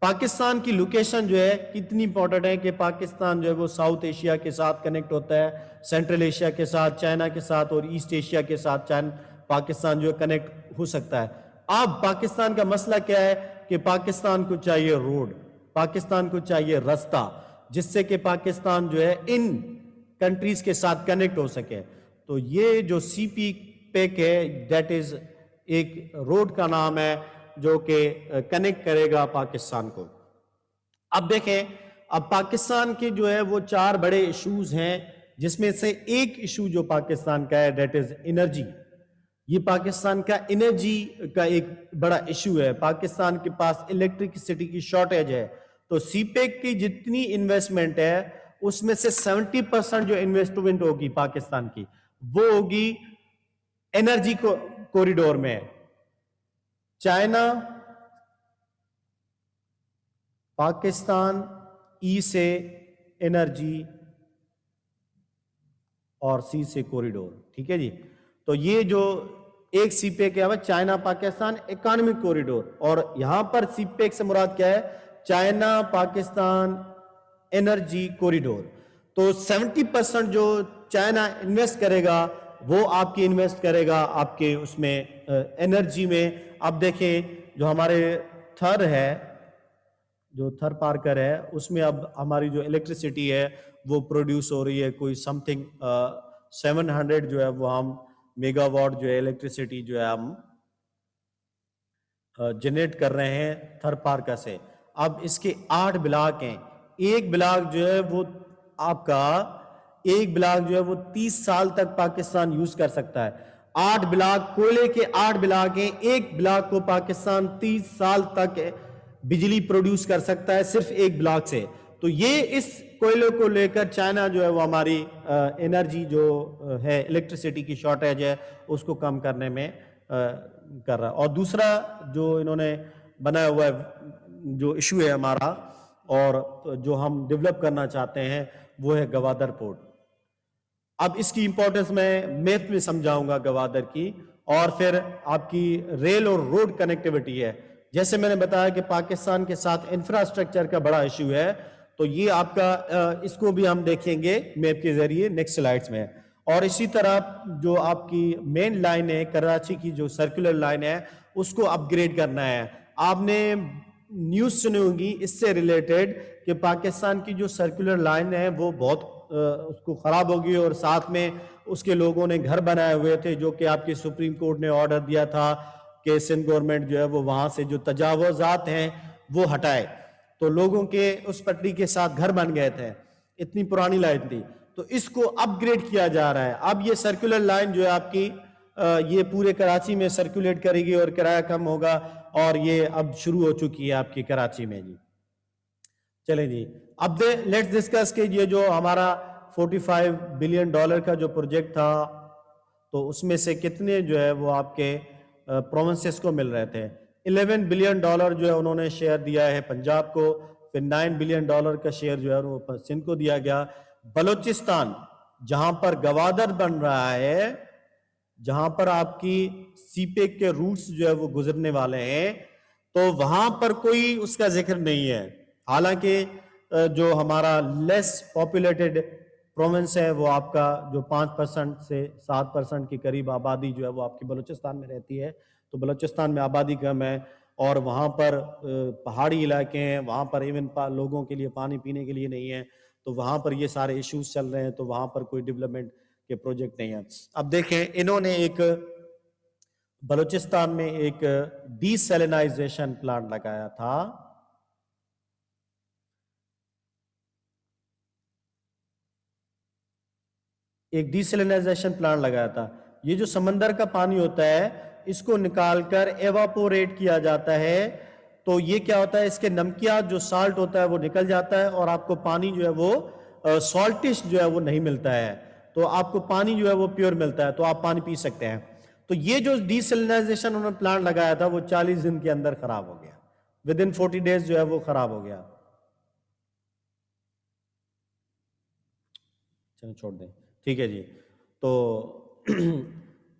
Speaker 1: پاکستان کی لوکیشن جو ہے کتنی امپورٹنٹ ہے کہ پاکستان جو ہے وہ ساؤتھ ایشیا کے ساتھ کنیکٹ ہوتا ہے، سینٹرل ایشیا کے ساتھ، چائنا کے ساتھ، اور ایسٹ ایشیا کے ساتھ پاکستان جو ہے کنیکٹ ہو سکتا ہے. اب پاکستان کا مسئلہ کیا ہے کہ پاکستان کو چاہیے روڈ، پاکستان کو چاہیے رستہ جس سے کہ پاکستان جو ہے ان کنٹریز کے ساتھ کنیکٹ ہو سکے. تو یہ جو سی پی پیک ہے دیٹ از ایک روڈ کا نام ہے جو کہ کنیکٹ کرے گا پاکستان کو. اب دیکھیں اب پاکستان کے جو ہے وہ 4 بڑے ایشوز ہیں، جس میں سے ایک ایشو جو پاکستان کا ہے دیٹ از انرجی. یہ پاکستان کا انرجی کا ایک بڑا ایشو ہے. پاکستان کے پاس الیکٹرکسٹی کی شارٹیج ہے. تو سی پیک کی جتنی انویسٹمنٹ ہے اس میں سے 70% جو انویسٹمنٹ ہوگی پاکستان کی وہ ہوگی انرجی کوریڈور میں. چائنا، پاکستان، ای سے انرجی اور سی سے کوریڈور. ٹھیک ہے جی. تو یہ جو ایک سی پیک ہے چائنا پاکستان اکانومک کوریڈور، اور یہاں پر سی پیک سے مراد کیا ہے؟ China Pakistan energy corridor. تو 70% جو چائنا انویسٹ کرے گا وہ آپ کی انویسٹ کرے گا آپ کے اس میں انرجی میں. اب دیکھیں جو ہمارے تھر ہے، جو تھر پارکر ہے، اس میں اب ہماری جو الیکٹریسٹی ہے وہ پروڈیوس ہو رہی ہے کوئی سم تھنگ 700 جو ہے وہ ہم میگا واٹ جو ہے الیکٹریسٹی جو ہے ہم جنریٹ کر رہے ہیں تھر پارکر سے. اب اس کے 8 بلاک ہیں. ایک بلاک جو ہے وہ آپ کا 30 سال تک پاکستان یوز کر سکتا ہے. 8 بلاک کوئلے کے 8 بلاک ہیں, ایک بلاک کو پاکستان 30 سال تک بجلی پروڈیوس کر سکتا ہے صرف ایک بلاک سے. تو یہ اس کوئلے کو لے کر چائنا جو ہے وہ ہماری انرجی جو ہے الیکٹریسٹی کی شارٹیج ہے اس کو کم کرنے میں کر رہا ہے. اور دوسرا جو انہوں نے بنایا ہوا ہے جو ایشو ہے ہمارا اور جو ہم ڈیولپ کرنا چاہتے ہیں وہ ہے گوادر پورٹ. اب اس کی امپورٹنس میں میپ میں سمجھاؤں گا گوادر کی, اور پھر آپ کی ریل اور روڈ کنیکٹیوٹی ہے. جیسے میں نے بتایا کہ پاکستان کے ساتھ انفراسٹرکچر کا بڑا ایشو ہے, تو یہ آپ کا اس کو بھی ہم دیکھیں گے میپ کے ذریعے نیکسٹ سلائیڈز میں. اور اسی طرح جو آپ کی مین لائن ہے کراچی کی جو سرکولر لائن ہے اس کو اپ گریڈ کرنا ہے. آپ نے نیوز سنی ہوگی اس سے ریلیٹڈ کہ پاکستان کی جو سرکولر لائن ہے وہ بہت اس کو خراب ہوگی, اور ساتھ میں اس کے لوگوں نے گھر بنائے ہوئے تھے جو کہ آپ کی سپریم کورٹ نے آرڈر دیا تھا کہ سندھ گورنمنٹ جو ہے وہ وہاں سے جو تجاوزات ہیں وہ ہٹائے. تو لوگوں کے اس پٹری کے ساتھ گھر بن گئے تھے, اتنی پرانی لائن تھی. تو اس کو اپ گریڈ کیا جا رہا ہے. اب یہ سرکولر لائن جو ہے آپ کی یہ پورے کراچی میں سرکولیٹ کرے گی اور کرایہ کم ہوگا, اور یہ اب شروع ہو چکی ہے آپ کی کراچی میں. جی چلیں جی, اب لیٹس ڈسکس کہ یہ جو ہمارا $45 بلین کا جو پروجیکٹ تھا تو اس میں سے کتنے جو ہے وہ آپ کے پروونسز کو مل رہے تھے. $11 بلین جو ہے انہوں نے شیئر دیا ہے پنجاب کو, پھر $9 بلین کا شیئر جو ہے وہ سندھ کو دیا گیا. بلوچستان جہاں پر گوادر بن رہا ہے, جہاں پر آپ کی سی پیک کے روٹس جو ہے وہ گزرنے والے ہیں, تو وہاں پر کوئی اس کا ذکر نہیں ہے. حالانکہ جو ہمارا لیس پاپولیٹڈ پروونس ہے وہ آپ کا جو 5% سے 7% کے قریب آبادی جو ہے وہ آپ کی بلوچستان میں رہتی ہے. تو بلوچستان میں آبادی کم ہے, اور وہاں پر پہاڑی علاقے ہیں, وہاں پر ایون لوگوں کے لیے پانی پینے کے لیے نہیں ہے, تو وہاں پر یہ سارے ایشوز چل رہے ہیں, تو وہاں پر کوئی ڈیولپمنٹ کے پروجیکٹ نہیں ہیں. اب دیکھیں انہوں نے ایک بلوچستان میں ایک ڈی سیلینائزیشن پلانٹ لگایا تھا. ایک ڈی سیلینائزیشن پلانٹ لگایا تھا. یہ جو سمندر کا پانی ہوتا ہے اس کو نکال کر ایواپوریٹ کیا جاتا ہے, تو یہ کیا ہوتا ہے, اس کے نمکیات جو سالٹ ہوتا ہے وہ نکل جاتا ہے, اور آپ کو پانی جو ہے وہ سالٹش جو ہے وہ نہیں ملتا ہے, تو آپ کو پانی جو ہے وہ پیور ملتا ہے, تو آپ پانی پی سکتے ہیں. تو یہ جو ڈی سیلینائزیشن انہوں نے پلانٹ لگایا تھا وہ 40 دن کے اندر خراب ہو گیا, ودن 40 days جو ہے وہ خراب ہو گیا. چلو چھوڑ دیں, ٹھیک ہے جی. تو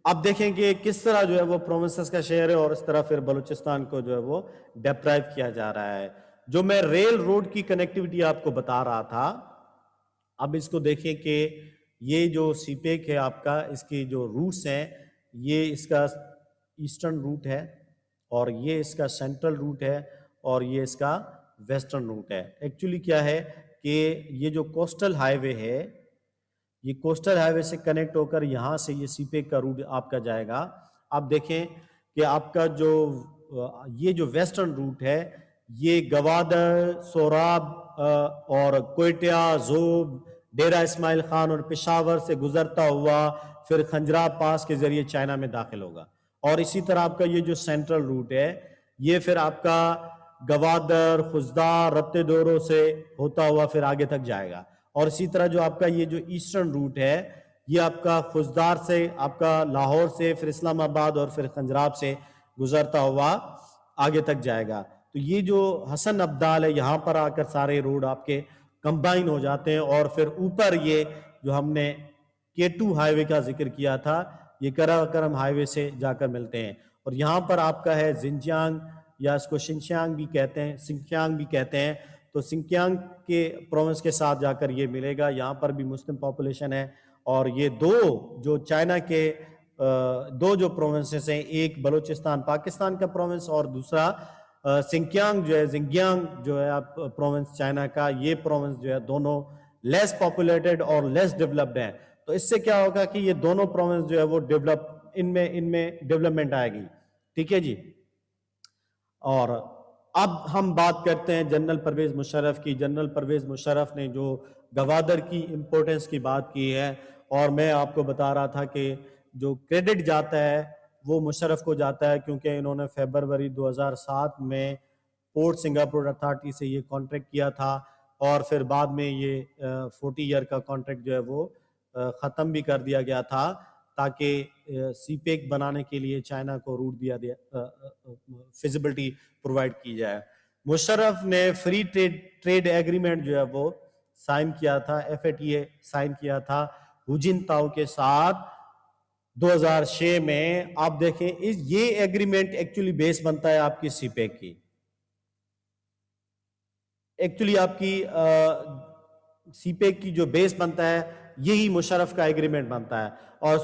Speaker 1: اب دیکھیں کہ کس طرح جو ہے وہ پروونسز کا شیئر ہے, اور اس طرح پھر بلوچستان کو جو ہے وہ ڈیپرائیو کیا جا رہا ہے. جو میں ریل روڈ کی کنیکٹیوٹی آپ کو بتا رہا تھا, اب اس کو دیکھیں کہ یہ جو سی پیک ہے آپ کا, اس کی جو روٹس ہیں, یہ اس کا ایسٹرن روٹ ہے, اور یہ اس کا سینٹرل روٹ ہے, اور یہ اس کا ویسٹرن روٹ ہے. ایکچولی کیا ہے کہ یہ جو کوسٹل ہائی وے ہے, یہ کوسٹل ہائی وے سے کنیکٹ ہو کر یہاں سے یہ سی پیک کا روٹ آپ کا جائے گا. آپ دیکھیں کہ آپ کا جو یہ جو ویسٹرن روٹ ہے یہ گوادر, سوراب اور کوئٹہ, زوب, ڈیرہ اسماعیل خان اور پشاور سے گزرتا ہوا پھر خنجراب پاس کے ذریعے چائنا میں داخل ہوگا. اور اسی طرح آپ کا یہ جو سینٹرل روٹ ہے یہ پھر آپ کا گوادر, خزدار, رت دورو سے ہوتا ہوا پھر آگے تک جائے گا. اور اسی طرح جو آپ کا یہ جو ایسٹرن روٹ ہے یہ آپ کا خزدار سے, آپ کا لاہور سے, پھر اسلام آباد اور پھر خنجراب سے گزرتا ہوا آگے تک جائے گا. تو یہ جو حسن ابدال ہے یہاں پر آ کر سارے روڈ آپ کے کمبائن ہو جاتے ہیں, اور پھر اوپر یہ جو ہم نے K2 ہائی وے کا ذکر کیا تھا یہ کرم ہائی وے سے جا کر ملتے ہیں. اور یہاں پر آپ کا ہے زنجیانگ, یا اس کو شنشیانگ بھی کہتے ہیں, سنکیانگ بھی کہتے ہیں. تو سنکیانگ کے پروونس کے ساتھ جا کر یہ ملے گا. یہاں پر بھی مسلم پاپولیشن ہے, اور یہ دو جو چائنا کے دو جو پروونسز ہیں, ایک بلوچستان پاکستان کا پروونس اور دوسرا سنکیانگ جو ہے, زنگیانگ جو ہے پروونس چائنا کا, یہ پروونس جو ہے دونوں لیس پاپولیٹڈ اور لیس ڈیولپڈ ہیں. تو اس سے کیا ہوگا کہ یہ دونوں پروونس جو ہے وہ ڈیولپ, ان میں ڈیولپمنٹ آئے گی. ٹھیک ہے جی. اور اب ہم بات کرتے ہیں جنرل پرویز مشرف کی. جنرل پرویز مشرف نے جو گوادر کی امپورٹنس کی بات کی ہے, اور میں آپ کو بتا رہا تھا کہ جو کریڈٹ جاتا ہے وہ مشرف کو جاتا ہے، کیونکہ انہوں نے فیبروری 2007 میں پورٹ سنگاپور اتھارٹی سے یہ کانٹریکٹ کیا تھا، اور پھر بعد میں یہ 40 ایئر کا کانٹریکٹ جو ہے وہ ختم بھی کر دیا گیا تھا، تاکہ سی پیک بنانے کے لیے چائنا کو روٹ دیا فیزیبلٹی پرووائڈ کی جائے۔ مشرف نے فری ٹریڈ ایگریمنٹ جو ہے وہ سائن کیا تھا، FATA سائن کیا تھا ہو جن تاؤ کے ساتھ 2006 میں۔ آپ دیکھیں یہ ایگریمنٹ ایکچولی بیس بنتا ہے آپ کی سی پیک کی، ایکچولی آپ کی سی پیک کی جو بیس بنتا ہے یہی مشرف کا ایگریمنٹ بنتا ہے۔ اور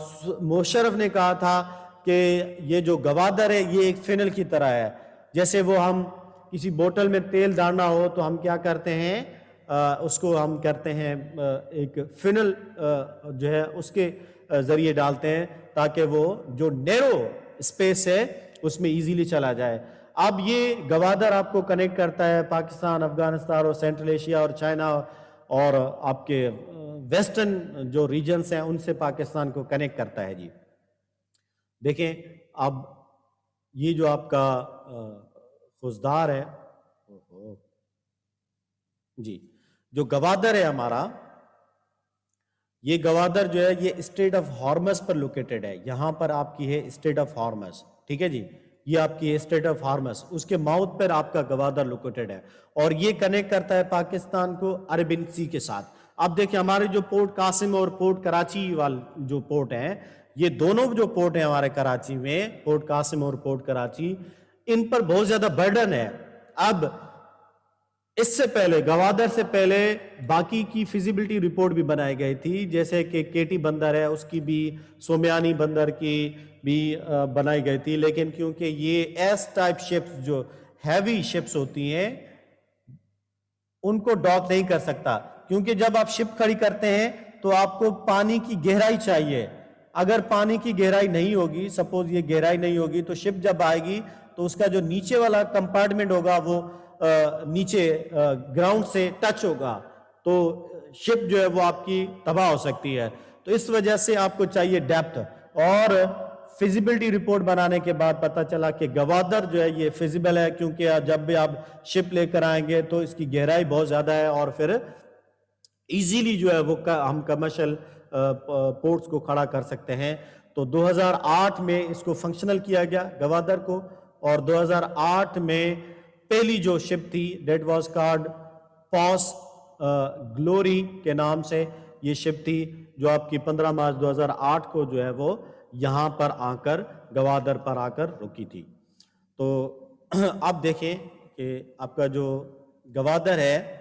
Speaker 1: مشرف نے کہا تھا کہ یہ جو گوادر ہے یہ ایک فنل کی طرح ہے، جیسے وہ ہم کسی بوتل میں تیل ڈالنا ہو تو ہم کیا کرتے ہیں، اس کو ہم کرتے ہیں ایک فنل جو ہے اس کے ذریعے ڈالتے ہیں، تاکہ وہ جو نیرو اسپیس ہے اس میں ایزیلی چلا جائے۔ اب یہ گوادر آپ کو کنیکٹ کرتا ہے پاکستان، افغانستان اور سینٹرل ایشیا اور چائنا اور آپ کے ویسٹرن جو ریجنز ہیں ان سے پاکستان کو کنیکٹ کرتا ہے۔ جی دیکھیں اب یہ جو آپ کا خزدار ہے، جی جو گوادر ہے ہمارا، یہ گوادر جو ہے یہ street of harms per located ہے، یہاں پر آپ کی ہے اسٹریٹ آف ہارمز، ٹھیک ہے جی، یہ آپ کی ہے اسٹریٹ آف ہارمز، اس کے ماؤتھ پر آپ کا گوادر لوکیٹڈ ہے، اور یہ کنیکٹ کرتا ہے پاکستان کو عربین سی کے ساتھ۔ اب دیکھیں ہمارے جو پورٹ قاسم اور پورٹ کراچی والے جو پورٹ ہیں، یہ دونوں جو پورٹ ہیں ہمارے کراچی میں، پورٹ قاسم اور پورٹ کراچی، ان پر بہت زیادہ برڈن ہے۔ اب اس سے پہلے گوادر سے پہلے باقی کی فیزیبلٹی رپورٹ بھی بنائی گئی تھی، جیسے کہ کیٹی بندر ہے اس کی بھی، سومیانی بندر کی بھی بنائی گئی تھی، لیکن کیونکہ یہ ایس ٹائپ شپس جو ہیوی شپس ہوتی ہیں ان کو ڈاک نہیں کر سکتا، کیونکہ جب آپ شپ کھڑی کرتے ہیں تو آپ کو پانی کی گہرائی چاہیے۔ اگر پانی کی گہرائی نہیں ہوگی، سپوز یہ گہرائی نہیں ہوگی، تو شپ جب آئے گی تو اس کا جو نیچے والا کمپارٹمنٹ ہوگا وہ نیچے گراؤنڈ سے ٹچ ہوگا، تو شپ جو ہے وہ آپ کی تباہ ہو سکتی ہے۔ تو اس وجہ سے آپ کو چاہیے ڈیپتھ، اور فیزیبلٹی رپورٹ بنانے کے بعد پتہ چلا کہ گوادر جو ہے یہ فیزیبل ہے، کیونکہ جب بھی آپ شپ لے کر آئیں گے تو اس کی گہرائی بہت زیادہ ہے، اور پھر ایزیلی جو ہے وہ ہم کمرشل پورٹس کو کھڑا کر سکتے ہیں۔ تو 2008 میں اس کو فنکشنل کیا گیا گوادر کو، اور 2008 میں پہلی جو شپ تھی that was card pass glory کے نام سے یہ شپ تھی، جو آپ کی 15 مارچ 2008 کو جو ہے وہ یہاں پر آ کر گوادر پر آ کر رکی تھی۔ تو آپ دیکھیں کہ آپ کا جو گوادر ہے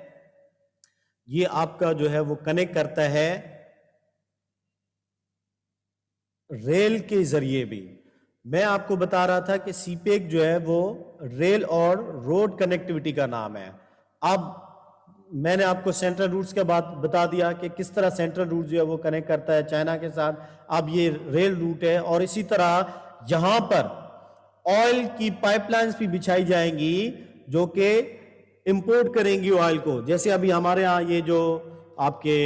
Speaker 1: یہ آپ کا جو ہے وہ کنیکٹ کرتا ہے ریل کے ذریعے بھی۔ میں آپ کو بتا رہا تھا کہ سی پیک جو ہے وہ ریل اور روڈ کنیکٹیوٹی کا نام ہے۔ اب میں نے آپ کو سینٹرل روٹس کے بعد بتا دیا کہ کس طرح سینٹرل روٹ جو ہے وہ کنیکٹ کرتا ہے چائنا کے ساتھ، اب یہ ریل روٹ ہے، اور اسی طرح یہاں پر آئل کی پائپ لائنز بھی بچھائی جائیں گی جو کہ امپورٹ کریں گی آئل کو، جیسے ابھی ہمارے ہاں یہ جو آپ کے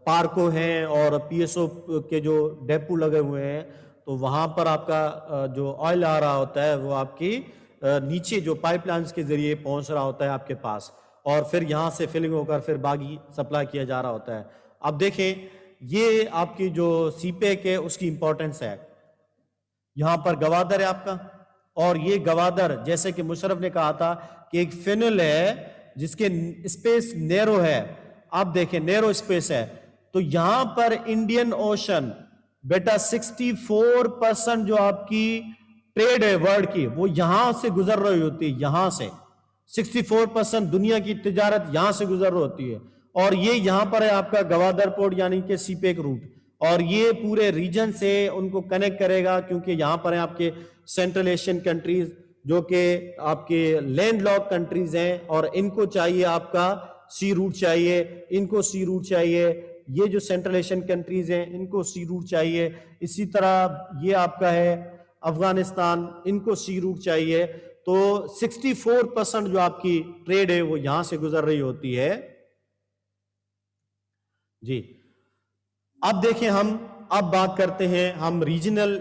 Speaker 1: پارکو ہیں اور پی ایس او کے جو ڈیپو لگے ہوئے ہیں، تو وہاں پر آپ کا جو آئل آ رہا ہوتا ہے وہ آپ کی نیچے جو پائپ لائنز کے ذریعے پہنچ رہا ہوتا ہے آپ کے پاس، اور پھر یہاں سے فلنگ ہو کر پھر باقی سپلائی کیا جا رہا ہوتا ہے۔ اب دیکھیں یہ آپ کی جو سی پیک ہے اس کی امپورٹنس ہے، یہاں پر گوادر ہے آپ کا، اور یہ گوادر جیسے کہ مشرف نے کہا تھا کہ ایک فنل ہے جس کے اسپیس نیرو ہے، آپ دیکھیں نیرو اسپیس ہے، تو یہاں پر انڈین اوشن بیٹا 64% جو آپ کی ٹریڈ ہے ورلڈ کی وہ یہاں سے گزر رہی ہوتی ہے، یہاں سے 64% دنیا کی تجارت یہاں سے گزر رہی ہوتی ہے، اور یہ یہاں پر ہے آپ کا گوادر پورٹ یعنی کہ سی پیک روٹ، اور یہ پورے ریجن سے ان کو کنیکٹ کرے گا، کیونکہ یہاں پر ہیں آپ کے سینٹرل ایشین کنٹریز جو کہ آپ کے لینڈ لاک کنٹریز ہیں، اور ان کو چاہیے آپ کا سی روٹ چاہیے، ان کو سی روٹ چاہیے، یہ جو سینٹرل ایشین کنٹریز ہیں ان کو سی روٹ چاہیے، اسی طرح یہ آپ کا ہے افغانستان، ان کو سی روٹ چاہیے، تو 64% جو آپ کی ٹریڈ ہے وہ یہاں سے گزر رہی ہوتی ہے۔ جی اب دیکھیں ہم اب بات کرتے ہیں ہم ریجنل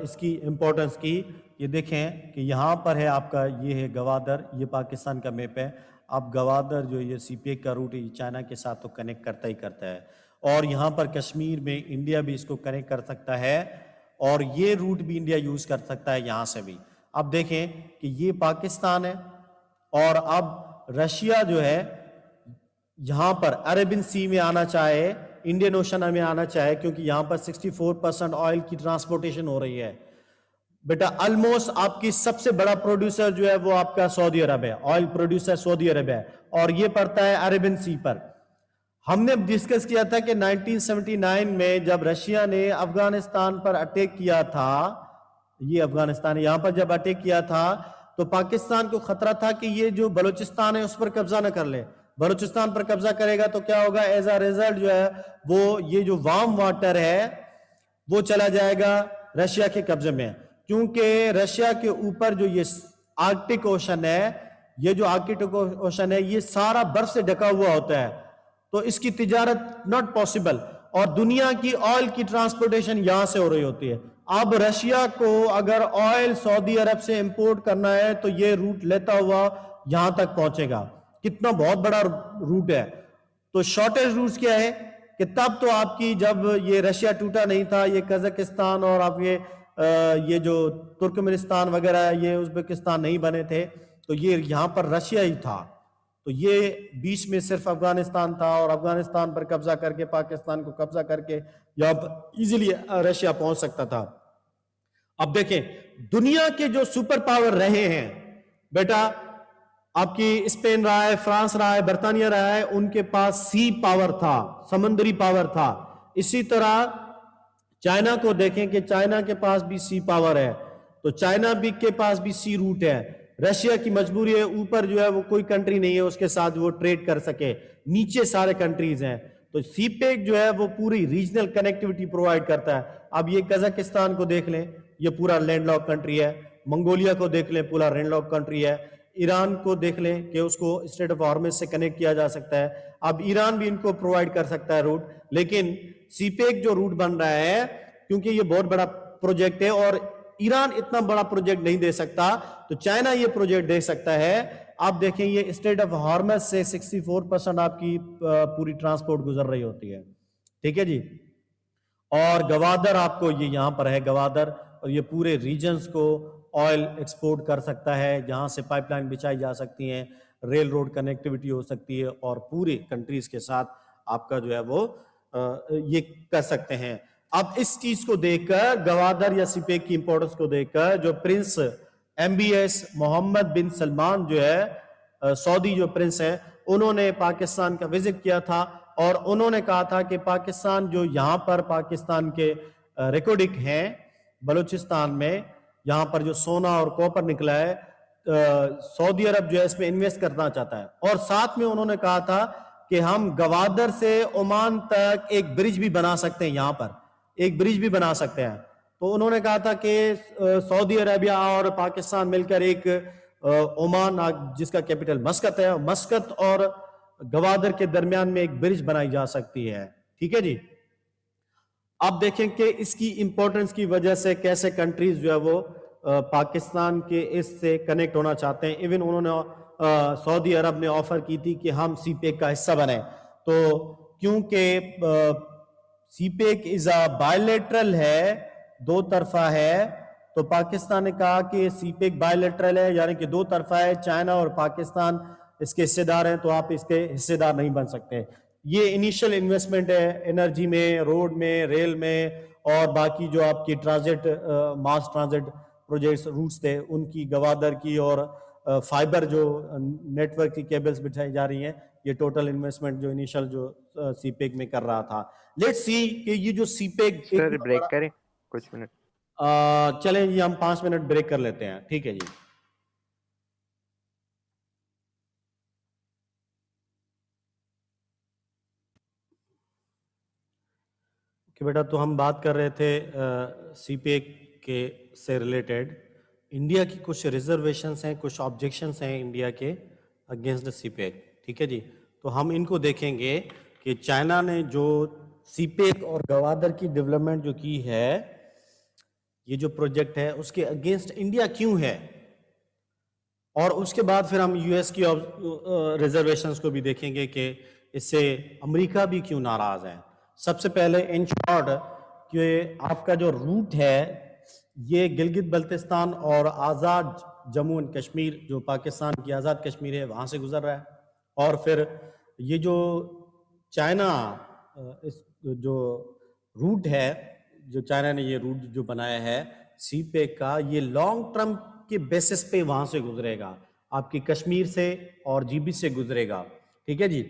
Speaker 1: اس کی امپورٹنس کی. یہ دیکھیں کہ یہاں پر ہے آپ کا یہ ہے گوادر, یہ پاکستان کا میپ ہے. اب گوادر جو یہ سی پی ایک کا روٹ ہے یہ چائنا کے ساتھ تو کنیکٹ کرتا ہی کرتا ہے, اور یہاں پر کشمیر میں انڈیا بھی اس کو کنیکٹ کر سکتا ہے, اور یہ روٹ بھی انڈیا یوز کر سکتا ہے یہاں سے بھی. اب دیکھیں کہ یہ پاکستان ہے, اور اب رشیا جو ہے یہاں پر عربین سی میں آنا چاہے, انڈین اوشن میں آنا چاہے, کیونکہ یہاں پر 64% آئل کی ٹرانسپورٹیشن ہو رہی ہے. بیٹا آلموسٹ آپ کی سب سے بڑا پروڈیوسر جو ہے وہ آپ کا سعودی عرب ہے, آئل پروڈیوسر سعودی عرب ہے, اور یہ پڑتا ہے عربین سی پر. ہم نے ڈسکس کیا تھا کہ 1979 میں جب رشیا نے افغانستان پر اٹیک کیا تھا, یہ افغانستان یہاں پر جب اٹیک کیا تھا تو پاکستان کو خطرہ تھا کہ یہ جو بلوچستان ہے اس پر قبضہ نہ کر لے. بلوچستان پر قبضہ کرے گا تو کیا ہوگا, ایز اے ریزلٹ جو ہے وہ یہ جو وارم واٹر ہے وہ چلا جائے گا رشیا کے قبضے میں, کیونکہ رشیا کے اوپر جو یہ آرکٹک اوشن ہے, یہ جو آرکٹک اوشن ہے یہ سارا برف سے ڈھکا ہوا ہوتا ہے, تو اس کی تجارت ناٹ پاسبل, اور دنیا کی آئل کی ٹرانسپورٹیشن یہاں سے ہو رہی ہوتی ہے. اب رشیا کو اگر آئل سعودی عرب سے امپورٹ کرنا ہے تو یہ روٹ لیتا ہوا یہاں تک پہنچے گا. کتنا بہت بڑا روٹ ہے. تو شارٹیج روٹس کیا ہے کہ تب تو آپ کی جب یہ رشیا ٹوٹا نہیں تھا, یہ قزاقستان اور آپ یہ جو ترکمنستان وغیرہ یہ ازبکستان نہیں بنے تھے, تو یہ یہاں پر رشیا ہی تھا. تو یہ بیچ میں صرف افغانستان تھا, اور افغانستان پر قبضہ کر کے پاکستان کو قبضہ کر کے یہاں پر ایزیلی رشیا پہنچ سکتا تھا. اب دیکھیں دنیا کے جو سپر پاور رہے ہیں بیٹا, آپ کی اسپین رہا ہے, فرانس رہا ہے, برطانیہ رہا ہے, ان کے پاس سی پاور تھا, سمندری پاور تھا. اسی طرح چائنا کو دیکھیں کہ چائنا کے پاس بھی سی پاور ہے, تو چائنا بھی کے پاس بھی سی روٹ ہے. رشیا کی مجبوری ہے, اوپر جو ہے وہ کوئی کنٹری نہیں ہے اس کے ساتھ وہ ٹریڈ کر سکے, نیچے سارے کنٹریز ہیں. تو سی پیک جو ہے وہ پوری ریجنل کنیکٹیوٹی پرووائڈ کرتا ہے. اب یہ قزاقستان کو دیکھ لیں, یہ پورا لینڈ لاک کنٹری ہے. منگولیا کو دیکھ لیں, پورا لینڈ لاک کنٹری ہے. ایران کو دیکھ لیں کہ اس کو اسٹریٹ آف ہارمز سے کنیکٹ کیا جا سکتا ہے. اب ایران بھی ان کو پرووائڈ کر سکتا ہے روٹ, لیکن سی پیک جو روٹ بن رہا ہے کیونکہ یہ بہت بڑا پروجیکٹ ہے اور ایران اتنا بڑا پروجیکٹ نہیں دے سکتا, تو چائنا یہ پروجیکٹ دے سکتا ہے. آپ دیکھیں یہ اسٹریٹ آف ہارمز سے 64% آپ کی پوری ٹرانسپورٹ گزر رہی ہوتی ہے. ٹھیک ہے جی. اور گوادر آپ کو یہ یہاں پر ہے گوادر, اور یہ پورے ریجنز کو آئل ایکسپورٹ کر سکتا ہے, جہاں سے پائپ لائن بچھائی جا سکتی ہیں, ریل روڈ کنیکٹیوٹی ہو سکتی ہے, اور پورے کنٹریز کے ساتھ آپ کا جو ہے وہ یہ کر سکتے ہیں. اب اس چیز کو دیکھ کر, گوادر یا سی پیک کی امپورٹنس کو دیکھ کر, جو پرنس ایم بی ایس محمد بن سلمان جو ہے سعودی جو پرنس ہے, انہوں نے پاکستان کا وزٹ کیا تھا, اور انہوں نے کہا تھا کہ پاکستان جو یہاں پر پاکستان کے ریکارڈک ہیں بلوچستان میں, یہاں پر جو سونا اور کوپر نکلا ہے, سعودی عرب جو ہے اس میں انویسٹ کرنا چاہتا ہے. اور ساتھ میں انہوں نے کہا تھا کہ ہم گوادر سے عمان تک ایک برج بھی بنا سکتے ہیں, یہاں پر ایک برج بھی بنا سکتے ہیں. تو انہوں نے کہا تھا کہ سعودی عربیہ اور پاکستان مل کر ایک عمان جس کا کیپٹل مسقط ہے, مسقط اور گوادر کے درمیان میں ایک برج بنائی جا سکتی ہے. ٹھیک ہے جی. آپ دیکھیں کہ اس کی امپورٹنس کی وجہ سے کیسے کنٹریز جو ہے وہ پاکستان کے اس سے کنیکٹ ہونا چاہتے ہیں. ایون انہوں نے سعودی عرب نے آفر کی تھی کہ ہم سی پیک کا حصہ بنیں, تو کیونکہ سی پیک از اے بائیلیٹرل ہے, دو طرفہ ہے, تو پاکستان نے کہا کہ سی پیک بائیلیٹرل ہے, یعنی کہ دو طرفہ ہے, چائنا اور پاکستان اس کے حصے دار ہیں, تو آپ اس کے حصے دار نہیں بن سکتے. یہ انیشل انویسٹمنٹ ہے انرجی میں, روڈ میں, ریل میں, اور باقی جو آپ کی ٹرانزٹ ماس ٹرانزٹ پروجیکٹس روٹس تھے ان کی, گوادر کی, اور فائبر جو نیٹ ورک کی کیبلز بٹھائی جا رہی ہیں, یہ ٹوٹل انویسٹمنٹ جو انیشل جو سی پیک میں کر رہا تھا. لیٹس سی کہ یہ جو سی پیک,
Speaker 5: سر بریک کریں کچھ منٹ.
Speaker 1: چلیں یہ ہم 5 منٹ بریک کر لیتے ہیں. ٹھیک ہے جی. کہ بیٹا تو ہم بات کر رہے تھے سی پیک کے سے ریلیٹڈ. انڈیا کی کچھ ریزرویشنز ہیں, کچھ آبجیکشنز ہیں انڈیا کے اگینسٹ دا سی پیک. ٹھیک ہے جی. تو ہم ان کو دیکھیں گے کہ چائنا نے جو سی پیک اور گوادر کی ڈیولپمنٹ جو کی ہے، یہ جو پروجیکٹ ہے اس کے اگینسٹ انڈیا کیوں ہے، اور اس کے بعد پھر ہم یو ایس کی ریزرویشنز کو بھی دیکھیں گے کہ اس سے امریکہ بھی کیوں ناراض ہے۔ سب سے پہلے ان شارٹ کہ آپ کا جو روٹ ہے یہ گلگت بلتستان اور آزاد جموں اینڈ کشمیر جو پاکستان کی آزاد کشمیر ہے وہاں سے گزر رہا ہے، اور پھر یہ جو چائنا جو روٹ ہے، جو چائنا نے یہ روٹ جو بنایا ہے سی پیک کا، یہ لانگ ٹرم کے بیسس پہ وہاں سے گزرے گا، آپ کی کشمیر سے اور جی بی سے گزرے گا، ٹھیک ہے جی۔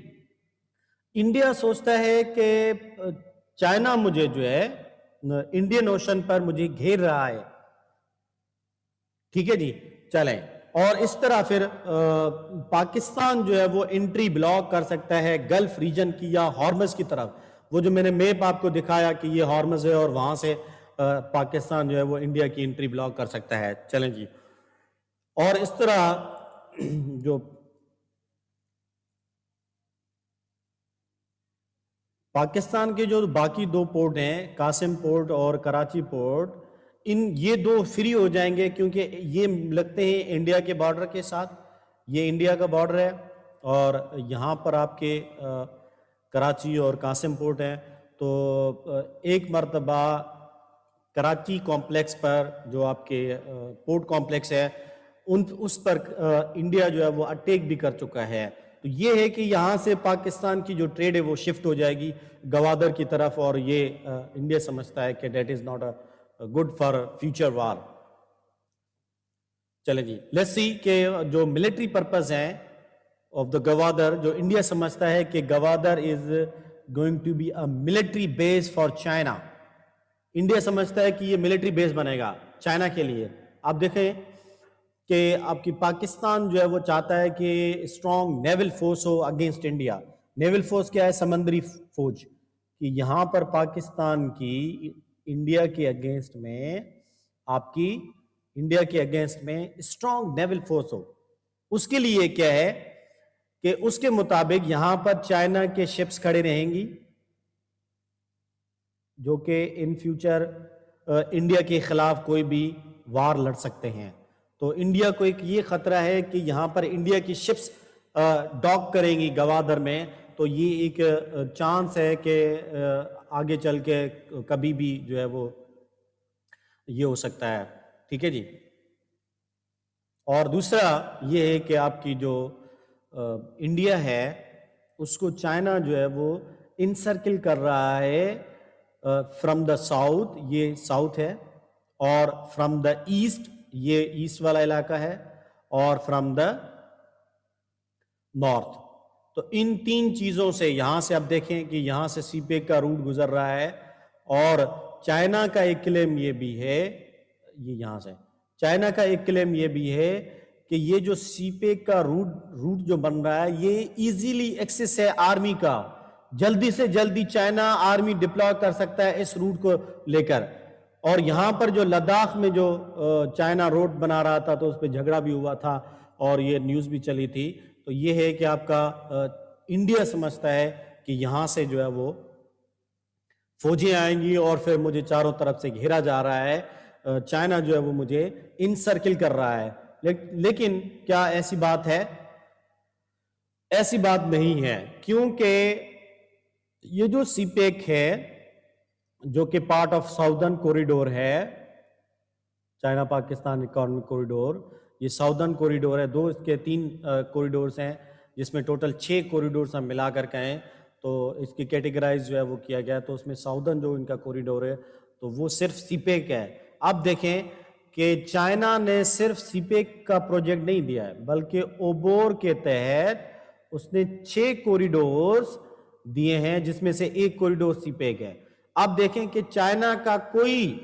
Speaker 1: انڈیا سوچتا ہے کہ چائنا مجھے جو ہے انڈین اوشن پر مجھے گھیر رہا ہے، ٹھیک ہے جی، چلیں، اور اس طرح پھر پاکستان جو ہے وہ انٹری بلاک کر سکتا ہے گلف ریجن کی یا ہارمز کی طرف، وہ جو میں نے میپ آپ کو دکھایا کہ یہ ہارمز ہے اور وہاں سے پاکستان جو ہے وہ انڈیا کی انٹری بلاک کر سکتا ہے، چلیں جی۔ اور اس طرح جو پاکستان کے جو باقی دو پورٹ ہیں، قاسم پورٹ اور کراچی پورٹ، یہ دو فری ہو جائیں گے کیونکہ یہ لگتے ہیں انڈیا کے بارڈر کے ساتھ، یہ انڈیا کا بارڈر ہے، اور یہاں پر آپ کے کراچی اور قاسم پورٹ ہیں، تو ایک مرتبہ کراچی کمپلیکس پر جو آپ کے پورٹ کمپلیکس ہے اس پر انڈیا جو ہے وہ اٹیک بھی کر چکا ہے، تو یہ ہے کہ یہاں سے پاکستان کی جو ٹریڈ ہے وہ شفٹ ہو جائے گی گوادر کی طرف، اور یہ انڈیا سمجھتا ہے کہ that is not a good for future war. چلے جی، لیٹس سی کہ جو ملٹری پرپز ہیں آف دا گوادر، جو انڈیا سمجھتا ہے کہ Gwadar is going to be a military base for China, India سمجھتا ہے کہ یہ ملٹری بیس بنے گا چائنا کے لیے۔ آپ دیکھیں کہ آپ کی پاکستان جو ہے وہ چاہتا ہے کہ اسٹرانگ نیول فورس ہو اگینسٹ انڈیا۔ نیول فورس کیا ہے؟ سمندری فوج، کہ یہاں پر پاکستان کی انڈیا کے اگینسٹ میں، آپ کی انڈیا کے اگینسٹ میں اسٹرانگ نیول فورس ہو۔ اس کے لیے کیا ہے کہ اس کے مطابق یہاں پر چائنا کے شپس کھڑے رہیں گی جو کہ ان فیوچر انڈیا کے خلاف کوئی بھی وار لڑ سکتے ہیں، تو انڈیا کو ایک یہ خطرہ ہے کہ یہاں پر انڈیا کی شپس ڈاک کریں گی گوادر میں، تو یہ ایک چانس ہے کہ آگے چل کے کبھی بھی جو ہے وہ یہ ہو سکتا ہے، ٹھیک ہے جی۔ اور دوسرا یہ ہے کہ آپ کی جو انڈیا ہے اس کو چائنا جو ہے وہ انسرکل کر رہا ہے فرام دا ساؤتھ، یہ ساؤتھ ہے، اور فرام دا ایسٹ، یہ ایسٹ والا علاقہ ہے، اور فرام دا نارتھ۔ تو ان تین چیزوں سے یہاں سے آپ دیکھیں کہ یہاں سے سی پیک کا روٹ گزر رہا ہے، اور چائنا کا ایک کلیم یہ بھی ہے، یہ یہاں سے چائنا کا ایک کلیم یہ بھی ہے کہ یہ جو سی پیک کا روٹ جو بن رہا ہے یہ ایزیلی ایکسس ہے آرمی کا، جلدی سے جلدی چائنا آرمی ڈپلوائے کر سکتا ہے اس روٹ کو لے کر۔ اور یہاں پر جو لداخ میں جو چائنا روڈ بنا رہا تھا تو اس پہ جھگڑا بھی ہوا تھا اور یہ نیوز بھی چلی تھی، تو یہ ہے کہ آپ کا انڈیا سمجھتا ہے کہ یہاں سے جو ہے وہ فوجیں آئیں گی اور پھر مجھے چاروں طرف سے گھیرا جا رہا ہے، چائنا جو ہے وہ مجھے انسرکل کر رہا ہے۔ لیکن کیا ایسی بات ہے؟ ایسی بات نہیں ہے، کیونکہ یہ جو سی پیک ہے جو کہ پارٹ آف ساؤدرن کوریڈور ہے، چائنا پاکستان اکانومک کوریڈور، یہ ساؤدرن کوریڈور ہے، دو اس کے 3 کوریڈورز ہیں جس میں ٹوٹل 6 کوریڈورز ہم ملا کر کہیں تو اس کی کیٹیگرائز جو ہے وہ کیا گیا، تو اس میں ساؤدرن جو ان کا کوریڈور ہے تو وہ صرف سی پیک ہے۔ اب دیکھیں کہ چائنا نے صرف سی پیک کا پروجیکٹ نہیں دیا ہے بلکہ اوبور کے تحت اس نے 6 کوریڈورز دیے ہیں جس میں سے ایک کوریڈور سی پیک ہے۔ اب دیکھیں کہ چائنا کا کوئی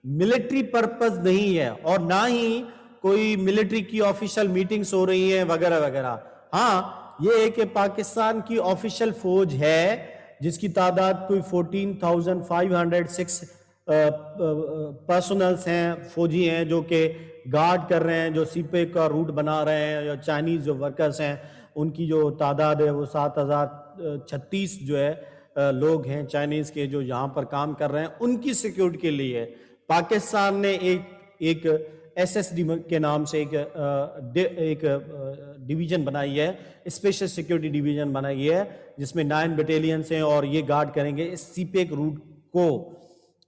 Speaker 1: ملٹری پرپز نہیں ہے اور نہ ہی کوئی ملٹری کی آفیشل میٹنگز ہو رہی ہیں وغیرہ وغیرہ۔ ہاں یہ ہے کہ پاکستان کی آفیشل فوج ہے جس کی تعداد کوئی 14,506 پرسنلز ہیں، فوجی ہیں جو کہ گارڈ کر رہے ہیں، جو سی پیک کا روٹ بنا رہے ہیں، یا چائنیز جو ورکرز ہیں ان کی جو تعداد ہے وہ 7,036 جو ہے لوگ ہیں چائنیز کے جو یہاں پر کام کر رہے ہیں ان کی سیکیورٹی کے لیے پاکستان نے ایک ایس ایس ڈی کے نام سے ایک ڈویژن بنائی ہے, اسپیشل سیکیورٹی ڈویژن بنائی ہے, جس میں 9 بٹالینز ہیں اور یہ گارڈ کریں گے اس سی پیک روٹ کو.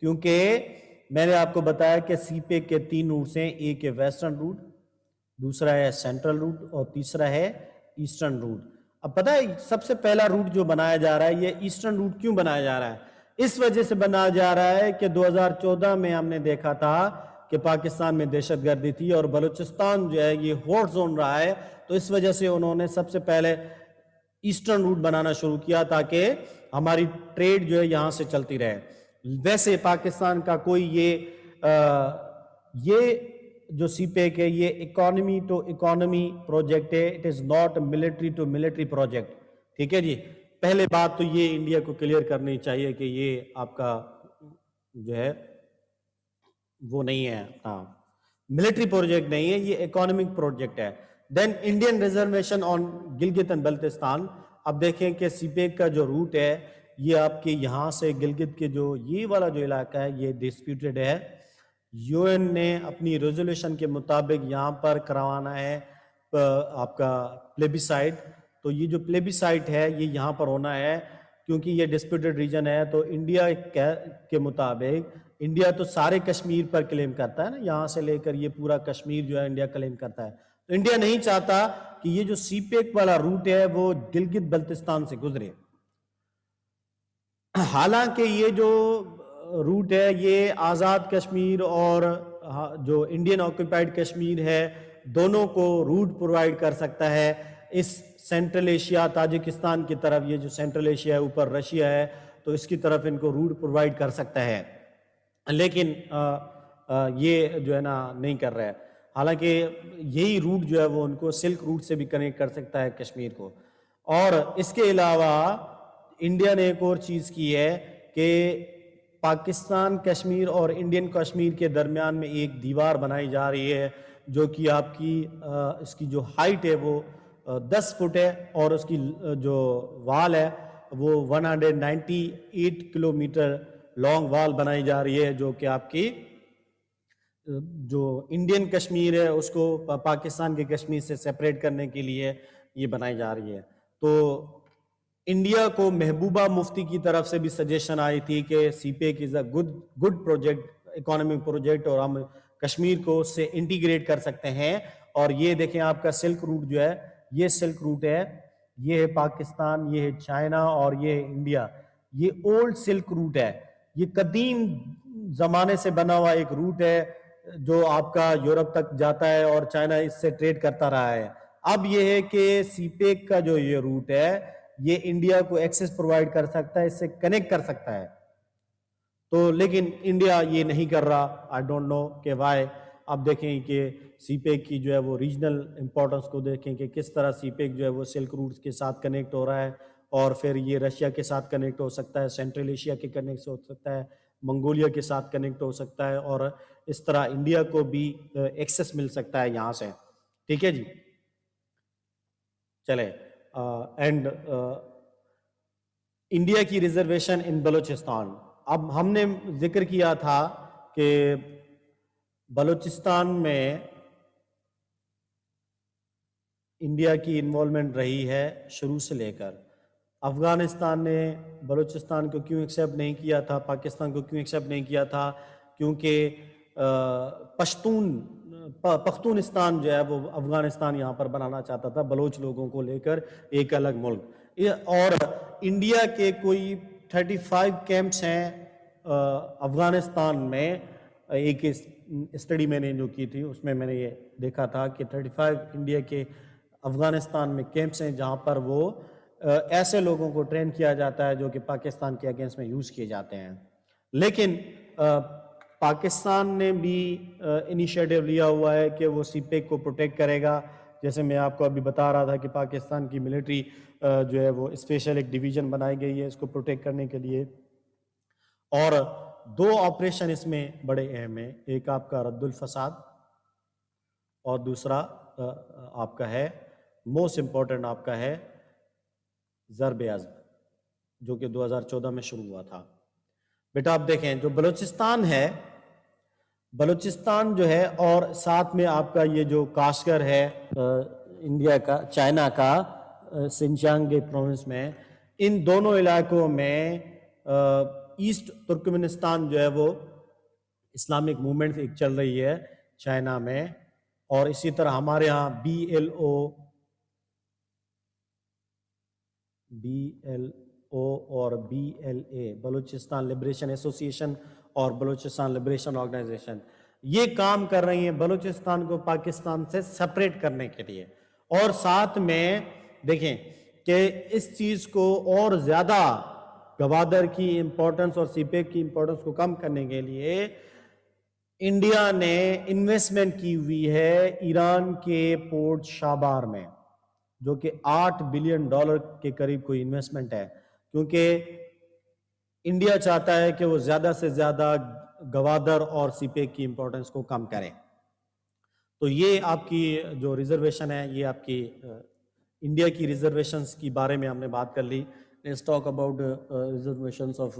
Speaker 1: کیونکہ میں نے آپ کو بتایا کہ سی پیک کے 3 روٹس ہیں, ایک ہے ویسٹرن روٹ, دوسرا ہے سینٹرل روٹ اور تیسرا ہے ایسٹرن روٹ. اب پتہ ہے سب سے پہلا روٹ جو بنایا جا رہا ہے یہ ایسٹرن روٹ کیوں بنایا جا رہا ہے؟ اس وجہ سے بنایا جا رہا ہے کہ 2014 میں ہم نے دیکھا تھا کہ پاکستان میں دہشت گردی تھی اور بلوچستان جو ہے یہ ہاٹ زون رہا ہے, تو اس وجہ سے انہوں نے سب سے پہلے ایسٹرن روٹ بنانا شروع کیا تاکہ ہماری ٹریڈ جو ہے یہاں سے چلتی رہے. ویسے پاکستان کا کوئی یہ جو سی پیک ہے یہ اکانومی ٹو اکانومی پروجیکٹ ہے, it is not military to military project. ٹھیک ہے جی, پہلے بات تو یہ انڈیا کو کلیئر کرنی چاہیے کہ یہ آپ کا جو ہے وہ نہیں ہے, ہاں ملٹری پروجیکٹ نہیں ہے, یہ اکانومک پروجیکٹ ہے. Then Indian reservation on Gilgit and Baltistan. اب دیکھیں کہ سی پیک کا جو روٹ ہے یہ آپ کے یہاں سے گلگت کے جو یہ والا جو علاقہ ہے یہ ڈسپیوٹڈ ہے. یو این نے اپنی ریزولوشن کے مطابق یہاں پر کروانا ہے آپ کا پلیبیسائٹ. تو یہ جو پلیبیسائٹ ہے یہ یہاں پر ہونا ہے کیونکہ یہ ڈسپیوٹڈ ریجن ہے. تو انڈیا کے مطابق انڈیا تو سارے کشمیر پر کلیم کرتا ہے نا, یہاں سے لے کر یہ پورا کشمیر جو ہے انڈیا کلیم کرتا ہے. تو انڈیا نہیں چاہتا کہ یہ جو سی پیک والا روٹ ہے وہ گلگت بلتستان سے گزرے. حالانکہ یہ جو روٹ ہے یہ آزاد کشمیر اور جو انڈین آکوپائڈ کشمیر ہے دونوں کو روٹ پرووائڈ کر سکتا ہے اس سینٹرل ایشیا تاجکستان کی طرف. یہ جو سینٹرل ایشیا ہے اوپر رشیا ہے تو اس کی طرف ان کو روٹ پرووائڈ کر سکتا ہے, لیکن یہ جو ہے نا نہیں کر رہا ہے. حالانکہ یہی روٹ جو ہے وہ ان کو سلک روٹ سے بھی کنیکٹ کر سکتا ہے کشمیر کو. اور اس کے علاوہ انڈیا نے ایک اور چیز کی ہے کہ پاکستان کشمیر اور انڈین کشمیر کے درمیان میں ایک دیوار بنائی جا رہی ہے جو کہ آپ کی اس کی جو ہائٹ ہے وہ 10 فٹ ہے اور اس کی جو وال ہے وہ 198 کلومیٹر لانگ وال بنائی جا رہی ہے, جو کہ آپ کی جو انڈین کشمیر ہے اس کو پاکستان کے کشمیر سے سیپریٹ کرنے کے لیے یہ بنائی جا رہی ہے. تو انڈیا کو محبوبہ مفتی کی طرف سے بھی سجیشن آئی تھی کہ CPEC is a good project, economic project, اور ہم کشمیر کو اس سے انٹیگریٹ کر سکتے ہیں. اور یہ دیکھیں آپ کا سلک روٹ جو ہے یہ سلک روٹ ہے, یہ ہے پاکستان, یہ ہے چائنا اور یہ ہے انڈیا. یہ اولڈ سلک روٹ ہے, یہ قدیم زمانے سے بنا ہوا ایک روٹ ہے جو آپ کا یورپ تک جاتا ہے اور چائنا اس سے ٹریڈ کرتا رہا ہے. اب یہ ہے کہ سی پیک کا جو یہ روٹ ہے یہ انڈیا کو ایکسس پرووائڈ کر سکتا ہے, اس سے کنیکٹ کر سکتا ہے. تو لیکن انڈیا یہ نہیں کر رہا, آئی ڈونٹ نو کہ وائی. اب دیکھیں کہ سی پیک کی جو ہے وہ ریجنل امپورٹنس کو دیکھیں کہ کس طرح سی پیک جو ہے وہ سلک روٹس کے ساتھ کنیکٹ ہو رہا ہے, اور پھر یہ رشیا کے ساتھ کنیکٹ ہو سکتا ہے, سینٹرل ایشیا کے کنیکٹ ہو سکتا ہے, منگولیا کے ساتھ کنیکٹ ہو سکتا ہے, اور اس طرح انڈیا کو بھی ایکسس مل سکتا ہے یہاں سے. ٹھیک ہے جی, چلے. اینڈ انڈیا کی ریزرویشن ان بلوچستان. اب ہم نے ذکر کیا تھا کہ بلوچستان میں انڈیا کی انوالومنٹ رہی ہے شروع سے لے کر. افغانستان نے بلوچستان کو کیوں ایکسیپٹ نہیں کیا تھا, پاکستان کو کیوں ایکسیپٹ نہیں کیا تھا؟ کیونکہ پختونستان جو ہے وہ افغانستان یہاں پر بنانا چاہتا تھا بلوچ لوگوں کو لے کر ایک الگ ملک. اور انڈیا کے کوئی 35 کیمپس ہیں افغانستان میں. ایک اسٹڈی میں نے جو کی تھی اس میں نے یہ دیکھا تھا کہ 35 انڈیا کے افغانستان میں کیمپس ہیں جہاں پر وہ ایسے لوگوں کو ٹرین کیا جاتا ہے جو کہ پاکستان کے اگینسٹ میں یوز کیے جاتے ہیں. لیکن پاکستان نے بھی انیشیٹو لیا ہوا ہے کہ وہ سی پیک کو پروٹیکٹ کرے گا. جیسے میں آپ کو ابھی بتا رہا تھا کہ پاکستان کی ملٹری جو ہے وہ اسپیشل ایک ڈویژن بنائی گئی ہے اس کو پروٹیکٹ کرنے کے لیے. اور 2 آپریشن اس میں بڑے اہم ہیں, ایک آپ کا رد الفساد اور دوسرا آپ کا ہے موسٹ امپورٹنٹ آپ کا ہے ضرب عزم. جو کہ 2014 میں شروع ہوا تھا. بیٹا آپ دیکھیں جو بلوچستان ہے، بلوچستان جو ہے اور ساتھ میں آپ کا یہ جو کاشغر ہے انڈیا کا، چائنا کا سنجیانگ کے پروونس میں، ان دونوں علاقوں میں ایسٹ ترکمنستان جو ہے وہ اسلامک موومنٹ ایک چل رہی ہے چائنا میں، اور اسی طرح ہمارے ہاں BLO اور BLA بلوچستان لبریشن ایسوسیشن اور بلوچستان لبریشن آرگنائزیشن یہ کام کر رہی ہیں بلوچستان کو پاکستان سے سپریٹ کرنے کے لیے. اور ساتھ میں دیکھیں کہ اس چیز کو اور زیادہ گوادر کی امپورٹنس اور سی پیک کی امپورٹنس کو کم کرنے کے لیے انڈیا نے انویسٹمنٹ کی ہوئی ہے ایران کے پورٹ شابار میں، جو کہ $8 بلین کے قریب کوئی انویسٹمنٹ ہے، کیونکہ انڈیا چاہتا ہے کہ وہ زیادہ سے زیادہ گوادر اور سی پیک کی امپورٹنس کو کم کرے. تو یہ آپ کی جو ریزرویشن ہے، یہ آپ کی انڈیا کی ریزرویشنز کی بارے میں ہم نے بات کر لی. Let's talk about reservations of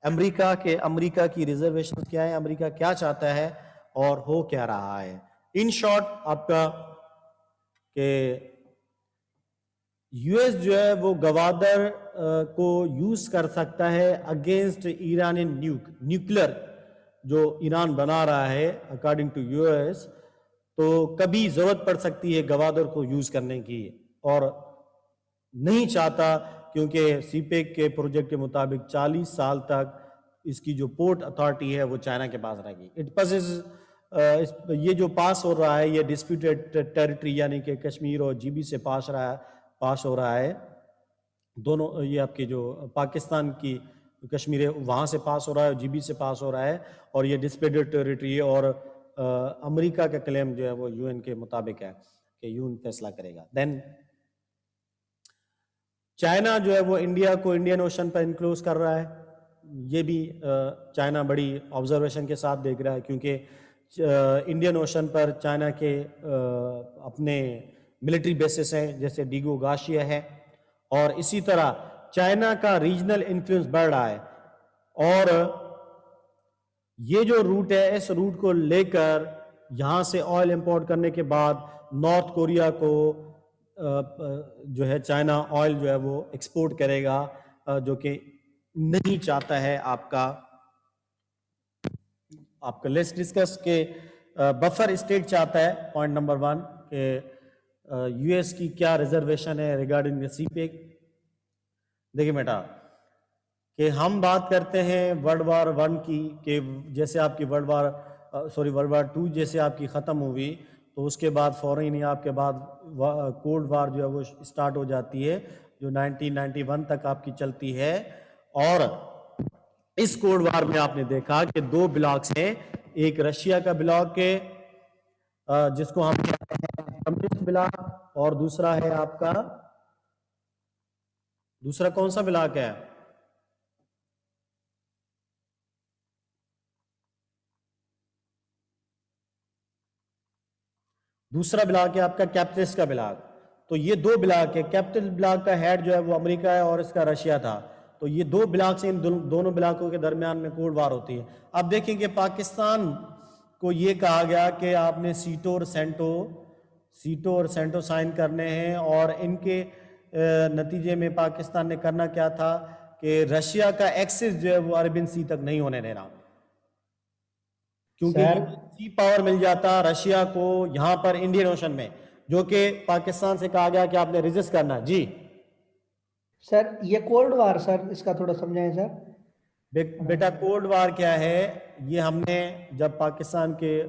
Speaker 1: America کہ امریکہ کی ریزرویشنز کیا ہے، امریکہ کیا چاہتا ہے اور ہو کیا رہا ہے. ان شارٹ آپ کا کہ US جو ہے وہ گوادر کو یوز کر سکتا ہے اگینسٹ ایرانی نیوکلر جو ایران بنا رہا ہے اکارڈنگ ٹو US، تو کبھی ضرورت پڑ سکتی ہے گوادر کو یوز کرنے کی، اور نہیں چاہتا کیونکہ سی پیک کے پروجیکٹ کے مطابق 40 سال تک اس کی جو پورٹ اتھارٹی ہے وہ چائنا کے پاس رہے گی. یہ جو پاس ہو رہا ہے یہ ڈسپیوٹیڈ ٹیریٹری یعنی کہ کشمیر اور GB سے پاس ہو رہا ہے. دونوں یہ آپ کی جو پاکستان کی کشمیر ہے وہاں سے پاس ہو رہا ہے، GB سے پاس ہو رہا ہے، اور یہ ڈسپیوٹیڈ ٹیریٹری ہے. اور امریکہ کا کلیم جو ہے وہ UN کے مطابق ہے کہ UN فیصلہ کرے گا. دین چائنا جو ہے وہ انڈیا کو انڈین اوشن پر انکلوز کر رہا ہے. یہ بھی چائنا بڑی آبزرویشن کے ساتھ دیکھ رہا ہے، کیونکہ انڈین اوشن پر چائنا کے اپنے ملٹری بیسز ہیں جیسے ڈیگو گاشیا ہے، اور اسی طرح چائنا کا ریجنل انفلوئنس بڑھ رہا ہے. اور یہ جو روٹ ہے اس روٹ کو لے کر یہاں سے آئل امپورٹ کرنے کے بعد نارتھ کوریا کو جو ہے چائنا آئل جو ہے وہ ایکسپورٹ کرے گا، جو کہ نہیں چاہتا ہے آپ کا. لیٹس ڈسکس کہ بفر اسٹیٹ چاہتا ہے پوائنٹ نمبر 1 کہ US کی کیا ریزرویشن ہے ریگارڈنگ سی پیک. دیکھیں بیٹا کہ ہم بات کرتے ہیں World War I کی، کہ جیسے آپ کی World War II جیسے آپ کی ختم ہوئی تو اس کے بعد فوراً ہی آپ کے بعد کولڈ وار جو ہے وہ اسٹارٹ ہو جاتی ہے، جو 1991 تک آپ کی چلتی ہے. اور اس کولڈ وار میں آپ نے دیکھا کہ 2 بلاکس ہیں، ایک رشیا کا بلاک ہے جس کو ہم کہتے ہیں کمیونسٹ بلاک، اور دوسرا ہے آپ کا دوسرا کون سا بلاک ہے؟ دوسرا بلاک ہے آپ کا کیپٹلسٹ کا بلاک. تو یہ 2 بلاک ہے، کیپٹل بلاک کا ہیڈ جو ہے وہ امریکہ ہے اور اس کا رشیا تھا. تو یہ 2 بلاک سے ان دونوں بلاکوں کے درمیان میں کولڈ وار ہوتی ہے. اب دیکھیں کہ پاکستان کو یہ کہا گیا کہ آپ نے سیٹو اور سینٹو سائن کرنے ہیں، اور ان کے نتیجے میں پاکستان نے کرنا کیا تھا کہ رشیا کا ایکسس جو ہے وہ عربین سی تک نہیں ہونے دینا، کیونکہ سی پاور مل جاتا رشیا کو یہاں پر انڈین اوشن میں، جو کہ پاکستان سے کہا گیا کہ آپ نے ریزسٹ کرنا. جی
Speaker 9: سر یہ کولڈ وار سر اس کا تھوڑا سمجھائیں سر.
Speaker 1: بیٹا کولڈ وار کیا ہے، یہ ہم نے جب پاکستان کے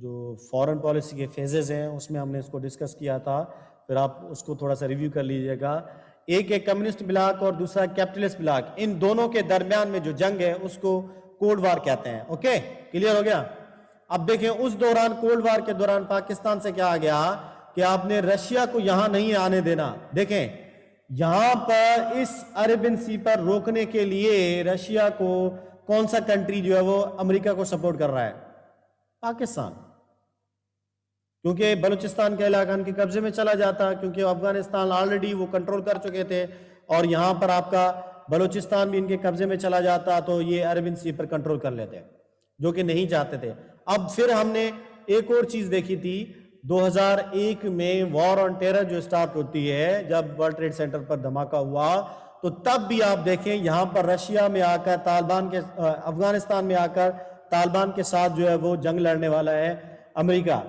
Speaker 1: جو فورن پالیسی کے فیزز ہیں اس میں ہم نے اس کو ڈسکس کیا تھا، پھر آپ اس کو تھوڑا سا ریویو کر لیجئے گا. ایک کمیونسٹ بلاک اور دوسرا کیپٹلسٹ بلاک، ان دونوں کے درمیان میں جو جنگ ہے اس کو کولڈ وار کہتے ہیں. اوکے کلیئر ہو گیا؟ اب دیکھیں اس دوران کولڈ وار کے دوران پاکستان سے کہا گیا کہ آپ نے رشیا کو یہاں نہیں آنے دینا. دیکھیں یہاں پر اس عربین سی پر روکنے کے لیے رشیا کو کون سا کنٹری جو ہے وہ امریکہ کو سپورٹ کر رہا ہے؟ پاکستان. کیونکہ بلوچستان کا علاقہ ان کے قبضے میں چلا جاتا، کیونکہ افغانستان آلریڈی وہ کنٹرول کر چکے تھے اور یہاں پر آپ کا بلوچستان بھی ان کے قبضے میں چلا جاتا تو یہ عربین سی پر کنٹرول کر لیتے, جو کہ نہیں چاہتے تھے. اب پھر ہم نے ایک اور چیز دیکھی تھی 2001 میں وار آن ٹیرر جو سٹارٹ ہوتی ہے, جب ورلڈ ٹریڈ سینٹر پر دھماکہ ہوا, تو تب بھی آپ دیکھیں یہاں پر رشیا میں آ کر طالبان کے افغانستان میں آ کر طالبان کے ساتھ جو ہے وہ جنگ لڑنے والا ہے امریکہ.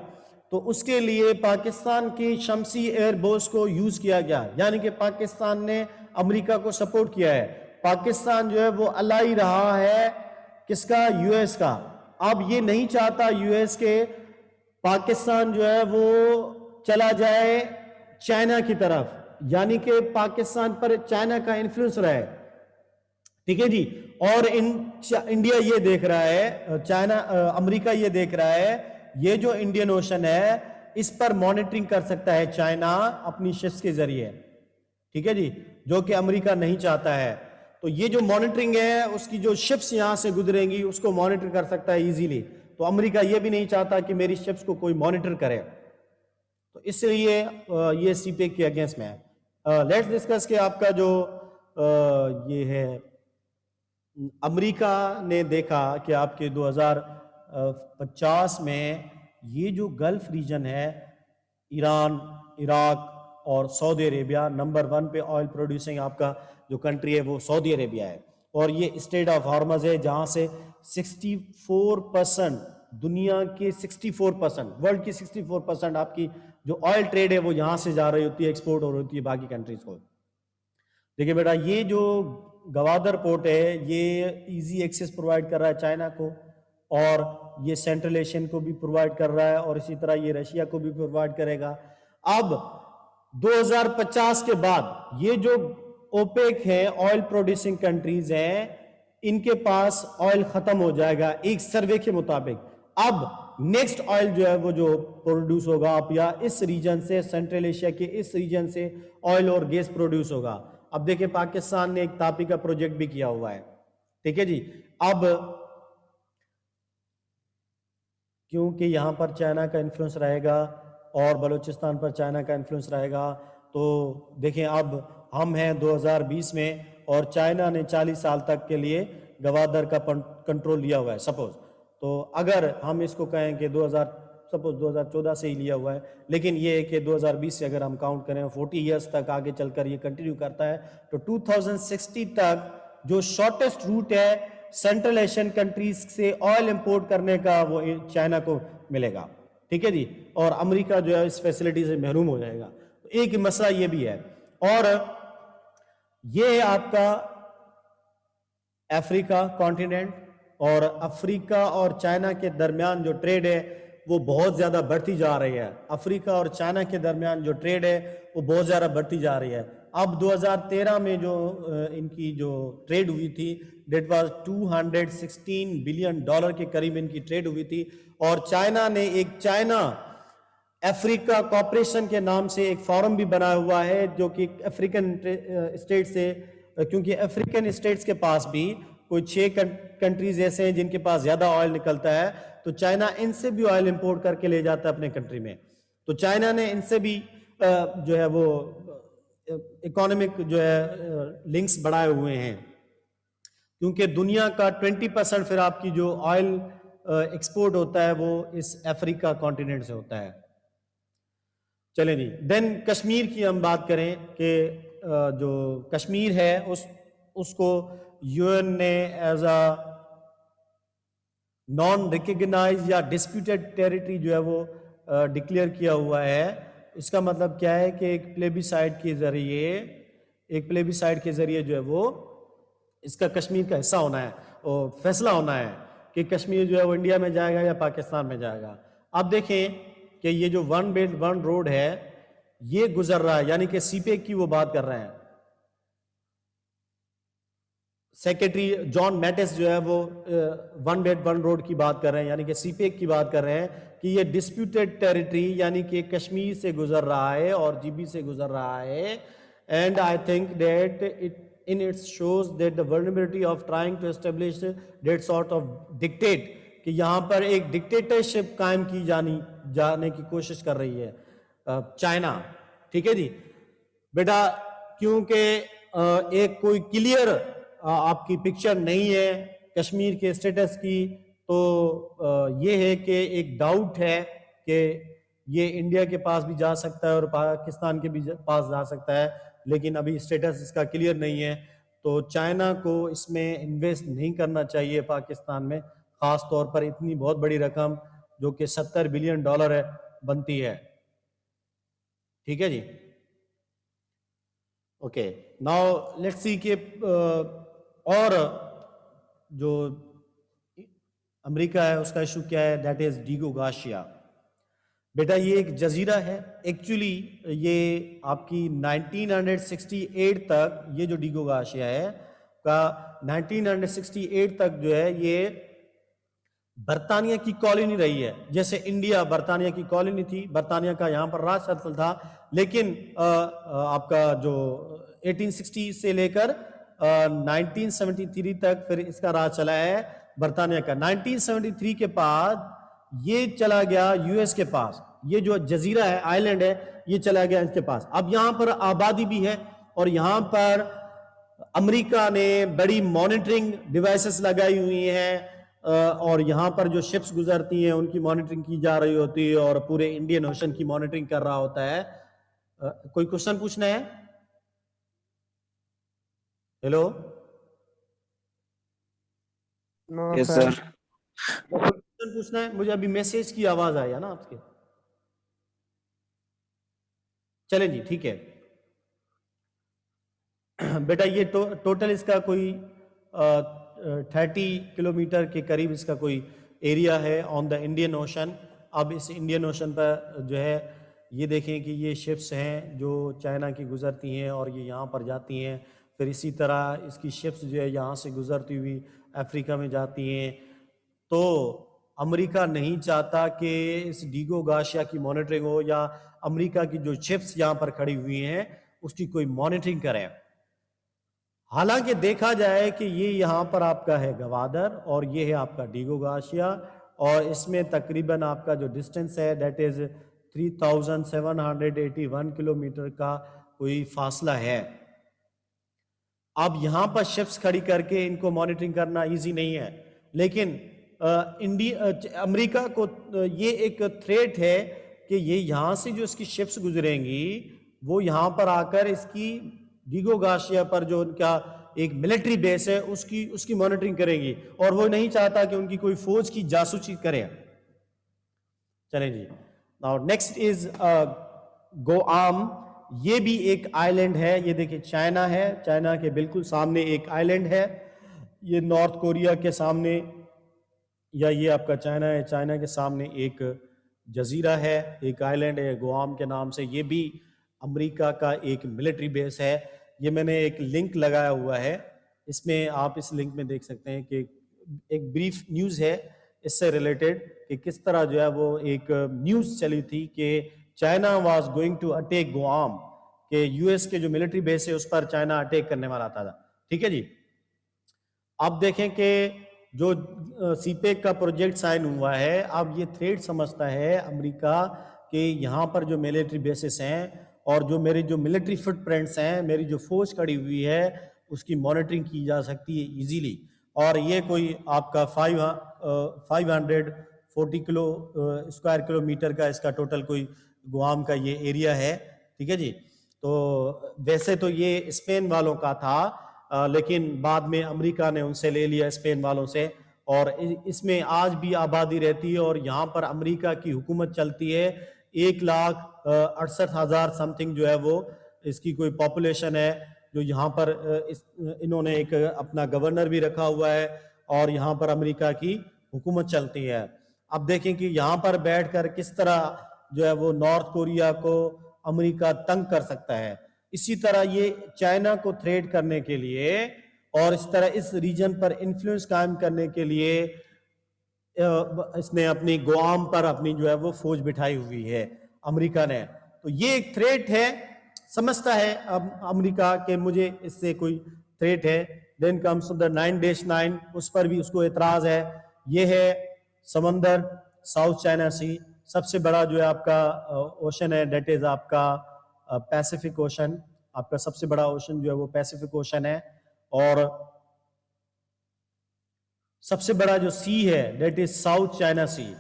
Speaker 1: تو اس کے لیے پاکستان کی شمسی ایئر بوس کو یوز کیا گیا, یعنی کہ پاکستان نے امریکہ کو سپورٹ کیا ہے. پاکستان جو ہے وہ الائی رہا ہے کس کا؟ یو ایس کا. اب یہ نہیں چاہتا یو ایس کے پاکستان جو ہے وہ چلا جائے چائنا کی طرف, یعنی کہ پاکستان پر چائنا کا انفلوئنس رہا ہے. ٹھیک ہے جی. اور انڈیا یہ دیکھ رہا ہے, امریکہ یہ دیکھ رہا ہے یہ جو انڈین اوشن ہے اس پر مانیٹرنگ کر سکتا ہے چائنا اپنی شپس کے ذریعے. ٹھیک ہے جی, جو کہ امریکہ نہیں چاہتا ہے. تو یہ جو مانیٹرنگ ہے, اس کی جو شپس یہاں سے گزریں گی اس کو مانیٹر کر سکتا ہے ایزیلی. تو امریکہ یہ بھی نہیں چاہتا کہ میری شپس کو کوئی مانیٹر کرے, تو اس لیے یہ سی پیک کے اگینسٹ میں ہے. لیٹس ڈسکس کہ آپ کا جو یہ ہے امریکہ نے دیکھا کہ آپ کے 2050 میں یہ جو گلف ریجن ہے, ایران, عراق اور سعودی عربیہ, نمبر 1 پہ آئل پروڈیوسنگ آپ کا جو کنٹری ہے وہ سعودی عربیہ ہے, اور یہ اسٹریٹ آف ہارمز ہے جہاں سے 64% دنیا کے 64% ورلڈ کی 64% آپ کی جو آئل ٹریڈ ہے وہ یہاں سے جا رہی ہوتی ہے, ایکسپورٹ ہو رہی ہوتی ہے باقی کنٹریز کو. دیکھیں بیٹا, یہ جو گوادر پورٹ ہے یہ ایزی ایکسس پرووائڈ کر رہا ہے چائنا کو, اور یہ سینٹرل ایشین کو بھی پرووائڈ کر رہا ہے, اور اسی طرح یہ رشیا کو بھی پرووائڈ کرے گا. اب 2050 کے بعد یہ جو اوپیک ہیں آئل پروڈیوسنگ کنٹریز ہیں, ان کے پاس آئل ختم ہو جائے گا ایک سروے کے مطابق. اب نیکسٹ آئل جو ہے وہ جو پروڈیوس ہوگا آپ یا اس ریجن سے, سینٹرل ایشیا کے اس ریجن سے آئل اور گیس پروڈیوس ہوگا. اب دیکھیں پاکستان نے ایک تاپی کا پروجیکٹ بھی کیا ہوا ہے. ٹھیک ہے جی. اب کیونکہ یہاں پر چائنا کا انفلوئنس رہے گا اور بلوچستان پر چائنا کا انفلوئنس رہے گا, تو دیکھیں اب ہم ہیں 2020 میں اور چائنا نے 40 سال تک کے لیے گوادر کا کنٹرول لیا ہوا ہے سپوز. تو اگر ہم اس کو کہیں کہ 2014 سے ہی لیا ہوا ہے, لیکن یہ ہے کہ 2020 سے اگر ہم کاؤنٹ کریں 40 ایئرس تک آگے چل کر یہ کنٹینیو کرتا ہے, تو 2060 تک جو شارٹیسٹ روٹ ہے سینٹرل ایشین کنٹریز سے آئل امپورٹ کرنے کا وہ چائنا کو ملے گا. ٹھیک ہے جی. اور امریکہ جو ہے اس فیسلٹی سے محروم ہو جائے گا. ایک مسئلہ یہ بھی ہے, اور یہ ہے آپ کا افریقہ کانٹیننٹ, اور افریقہ اور چائنا کے درمیان جو ٹریڈ ہے وہ بہت زیادہ بڑھتی جا رہی ہے. افریقہ اور چائنا کے درمیان جو ٹریڈ ہے وہ بہت زیادہ بڑھتی جا رہی ہے. اب 2013 میں جو ان کی جو ٹریڈ ہوئی تھی دیٹ واز $216 بلین کے قریب ان کی ٹریڈ ہوئی تھی, اور چائنا نے ایک چائنا افریقہ کوپریشن کے نام سے ایک فورم بھی بنایا ہوا ہے جو کہ افریقن اسٹیٹ سے, کیونکہ افریقن اسٹیٹس کے پاس بھی کوئی 6 کنٹریز ایسے ہیں جن کے پاس زیادہ آئل نکلتا ہے, تو چائنا ان سے بھی آئل امپورٹ کر کے لے جاتا ہے اپنے کنٹری میں. تو چائنا نے ان سے بھی جو ہے وہ اکانومک جو ہے لنکس بڑھائے ہوئے ہیں, کیونکہ دنیا کا 20% پھر آپ کی جو آئل ایکسپورٹ ہوتا ہے وہ اس افریقہ کانٹیننٹ سے ہوتا ہے. چلیں جی. دین کشمیر کی ہم بات کریں کہ جو کشمیر ہے اس کو یو این نے ایز اے نان ریکگنائز یا ڈسپیوٹیڈ ٹیریٹری جو ہے وہ ڈکلیئر کیا ہوا ہے. اس کا مطلب کیا ہے کہ ایک پلیبیسائٹ کے ذریعے جو ہے وہ اس کا کشمیر کا حصہ ہونا ہے اور فیصلہ ہونا ہے کہ کشمیر جو ہے وہ انڈیا میں جائے گا یا پاکستان میں جائے گا. اب دیکھیں کہ یہ جو ون بیلٹ ون روڈ ہے یہ گزر رہا ہے, یعنی کہ سی پیک کی وہ بات کر رہے ہیں. سیکرٹری جان میٹس جو ہے وہ ون بیلٹ ون روڈ کی بات کر رہے ہیں, یعنی کہ سی پیک کی بات کر رہے ہیں کہ یہ ڈسپیوٹیڈ ٹیریٹری یعنی کہ کشمیر سے گزر رہا ہے اور جی بی سے گزر رہا ہے. And I think that in it shows that the vulnerability of trying to establish that sort of dictate کہ یہاں پر ایک ڈکٹیٹرشپ قائم کی جانے کی کوشش کر رہی ہے چائنا. ٹھیک ہے جی بیٹا, کیونکہ ایک کوئی کلیئر آپ کی پکچر نہیں ہے کشمیر کے اسٹیٹس کی، تو یہ ہے کہ ایک ڈاؤٹ ہے کہ یہ انڈیا کے پاس بھی جا سکتا ہے اور پاکستان کے بھی پاس جا سکتا ہے، لیکن ابھی اسٹیٹس اس کا کلیئر نہیں ہے. تو چائنا کو اس میں انویسٹ نہیں کرنا چاہیے پاکستان میں، خاص طور پر اتنی بہت بڑی رقم جو کہ $70 بلین ہے بنتی ہے. ٹھیک ہے جی. اوکے، ناؤ لیٹس سی کہ اور جو امریکہ ہے اس کا ایشو کیا ہے، دیٹ از ڈیگو گارشیا. بیٹا یہ ایک جزیرہ ہے، ایکچولی یہ آپ کی 1968 تک یہ جو ڈیگو گارشیا ہے کا 1968 تک جو ہے یہ برطانیہ کی کالونی رہی ہے. جیسے انڈیا برطانیہ کی کالونی تھی، برطانیہ کا یہاں پر راج چلتا تھا، لیکن آپ کا جو 1860 سے لے کر 1973 تک پھر اس کا راج چلا ہے برطانیہ کا. 1973 کے بعد یہ چلا گیا یو ایس کے پاس، یہ جو جزیرہ ہے آئی لینڈ ہے یہ چلا گیا اس کے پاس. اب یہاں پر آبادی بھی ہے اور یہاں پر امریکہ نے بڑی مانیٹرنگ ڈیوائسز لگائی ہوئی ہیں اور یہاں پر جو شپس گزرتی ہیں ان کی مانیٹرنگ کی جا رہی ہوتی ہے اور پورے انڈین اوشن کی مانیٹرنگ کر رہا ہوتا ہے. کوئی کوشچن پوچھنا ہے؟ ہیلو
Speaker 5: نو سر.
Speaker 1: کوشچن پوچھنا ہے؟ مجھے ابھی میسج کی آواز آئی ہے نا آپ کے. چلیں جی ٹھیک ہے بیٹا. یہ ٹوٹل اس کا کوئی 30 کلومیٹر کے قریب اس کا کوئی ایریا ہے آن دا انڈین اوشن. اب اس انڈین اوشن پر جو ہے یہ دیکھیں کہ یہ شپس ہیں جو چائنا کی گزرتی ہیں اور یہ یہاں پر جاتی ہیں، پھر اسی طرح اس کی شپس جو ہے یہاں سے گزرتی ہوئی افریقہ میں جاتی ہیں. تو امریکہ نہیں چاہتا کہ اس ڈیگو گارشیا کی مانیٹرنگ ہو یا امریکہ کی جو شپس یہاں پر کھڑی ہوئی ہیں اس کی کوئی مانیٹرنگ کرے. حالانکہ دیکھا جائے کہ یہ یہاں پر آپ کا ہے گوادر اور یہ ہے آپ کا ڈیگو گارشیا، اور اس میں تقریباً آپ کا جو ڈسٹنس ہے دیٹ از 3781 کلومیٹر کا کوئی فاصلہ ہے. اب یہاں پر شپس کھڑی کر کے ان کو مانیٹرنگ کرنا ایزی نہیں ہے، لیکن امریکہ کو یہ ایک تھریٹ ہے کہ یہ یہاں سے جو اس کی شپس گزریں گی وہ یہاں پر آ کر اس کی ڈیگو گارشیا پر جو ان کا ایک ملٹری بیس ہے اس کی مانیٹرنگ کریں گی، اور وہ نہیں چاہتا کہ ان کی کوئی فوج کی جاسوسی کرے. چلیں جی. Now next is گوآم. یہ بھی ایک آئی لینڈ ہے. یہ دیکھیں چائنا ہے، چائنا کے بالکل سامنے ایک آئی لینڈ ہے. یہ نارتھ کوریا کے سامنے، یا یہ آپ کا چائنا ہے، چائنا کے سامنے ایک جزیرہ ہے، ایک آئی لینڈ ہے گوآم کے نام سے. یہ بھی امریکہ کا ایک ملٹری بیس ہے. یہ میں نے ایک لنک لگایا ہوا ہے، اس میں آپ اس لنک میں دیکھ سکتے ہیں کہ ایک بریف نیوز ہے اس سے ریلیٹڈ کہ کس طرح جو ہے وہ ایک نیوز چلی تھی کہ China was going to attack Guam, کہ یو ایس کے جو ملٹری بیس ہے اس پر چائنا اٹیک کرنے والا تھا. ٹھیک ہے جی. اب دیکھیں کہ جو سی پیک کا پروجیکٹ سائن ہوا ہے، اب یہ تھریٹ سمجھتا ہے امریکہ کہ یہاں پر جو ملٹری بیسز ہیں اور جو میرے جو ملٹری فٹ پرنٹس ہیں، میری جو فوج کھڑی ہوئی ہے اس کی مانیٹرنگ کی جا سکتی ہے ایزیلی. اور یہ کوئی آپ کا 540 اسکوائر کلومیٹر کا اس کا ٹوٹل کوئی گوآم کا یہ ایریا ہے. ٹھیک ہے جی. تو ویسے تو یہ اسپین والوں کا تھا، لیکن بعد میں امریکہ نے ان سے لے لیا اسپین والوں سے، اور اس میں آج بھی آبادی رہتی ہے اور یہاں پر امریکہ کی حکومت چلتی ہے. 1,68,000 سم تھنگ جو ہے وہ اس کی کوئی پاپولیشن ہے، جو یہاں پر انہوں نے ایک اپنا گورنر بھی رکھا ہوا ہے اور یہاں پر امریکہ کی حکومت چلتی ہے. اب دیکھیں کہ یہاں پر بیٹھ کر کس طرح جو ہے وہ نارتھ کوریا کو امریکہ تنگ کر سکتا ہے. اسی طرح یہ چائنا کو تھریٹ کرنے کے لیے اور اس طرح اس ریجن پر انفلوئنس قائم کرنے کے لیے اس نے اپنی گوآم پر اپنی جو ہے وہ فوج بٹھائی ہوئی ہے امریکہ نے. تو یہ ایک تھریٹ ہے، سمجھتا ہے اب امریکہ کہ مجھے اس سے کوئی تھریٹ ہے. دین کمز دا 9-9، اس پر بھی اس کو اعتراض ہے. یہ ہے سمندر ساؤتھ چائنا سی، سب سے بڑا جو ہے آپ کا اوشن ہے دیٹ از آپ کا پیسیفک اوشن. آپ کا سب سے بڑا اوشن جو ہے وہ پیسیفک اوشن ہے, اور سب سے بڑا جو سی ہے that is south China Sea.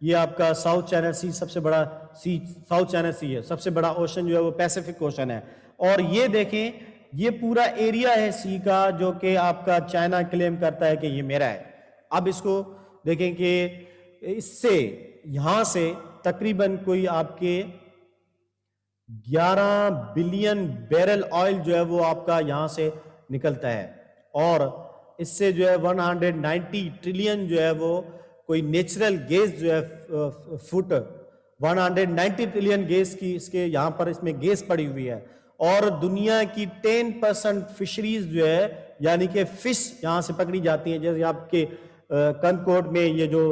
Speaker 1: یہ آپ کا ساؤتھ چائنا سی سب سے بڑا سی, ساؤتھ چائنا سی ہے. سب سے بڑا اوشن جو ہے وہ پیسیفک اوشن ہے. اور یہ دیکھیں یہ پورا ایریا ہے سی کا جو کہ آپ کا چائنا کلیم کرتا ہے کہ یہ میرا ہے. اب اس کو دیکھیں کہ اس سے یہاں سے تقریباً کوئی آپ کے 11 بلین بیرل آئل جو ہے وہ آپ کا یہاں سے نکلتا ہے, اور اس سے جو ہے 190 ٹریلین جو ہے وہ کوئی نیچرل گیس جو ہے فٹ 190 ٹریلین گیس کی اس کے یہاں پر اس میں گیس پڑی ہوئی ہے. اور دنیا کی 10% فشریز جو ہے یعنی کہ فش یہاں سے پکڑی جاتی ہیں. جیسے آپ کے کنکوٹ میں یہ جو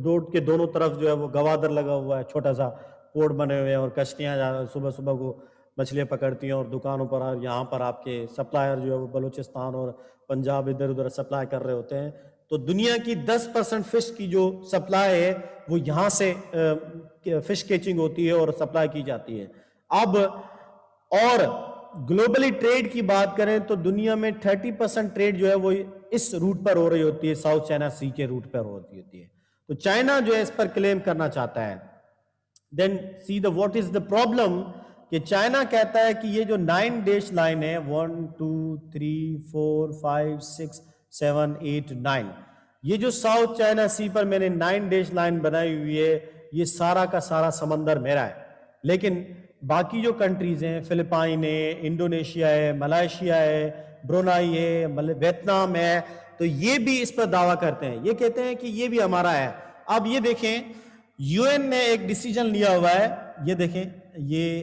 Speaker 1: روڈ کے دونوں طرف جو ہے وہ گوادر لگا ہوا ہے, چھوٹا سا پورٹ بنے ہوئے ہیں, اور کشتیاں صبح صبح کو مچھلیاں پکڑتی ہیں, اور دکانوں پر یہاں پر آپ کے سپلائر جو ہے وہ بلوچستان اور پنجاب ادھر ادھر سپلائی کر رہے ہوتے ہیں. تو دنیا کی 10% فش کی جو سپلائی ہے وہ یہاں سے فش کیچنگ ہوتی ہے اور سپلائی کی جاتی ہے. اب اور گلوبلی ٹریڈ کی بات کریں تو دنیا میں 30% ٹریڈ جو ہے وہ اس روٹ پر ہو رہی ہوتی ہے, ساؤتھ چائنا سی کے روٹ پر ہوتی ہے. تو چائنا جو ہے اس پر کلیم کرنا چاہتا ہے. Then see the what is the problem, کہ چائنا کہتا ہے کہ یہ جو 9 ڈیش لائن ہے 1 2 3 4 5 6 7 8 9, یہ جو ساؤتھ چائنا سی پر میں نے 9 ڈیش لائن بنائی ہوئی ہے, یہ سارا کا سارا سمندر میرا ہے. لیکن باقی جو کنٹریز ہیں, فلپائن ہے, انڈونیشیا ہے, ملائیشیا ہے, برونائی ہے, ویتنام ہے, تو یہ بھی اس پر دعویٰ کرتے ہیں. یہ کہتے ہیں کہ یہ بھی ہمارا ہے. اب یہ دیکھیں یو این نے ایک ڈیسیجن لیا ہوا ہے, یہ دیکھیں یہ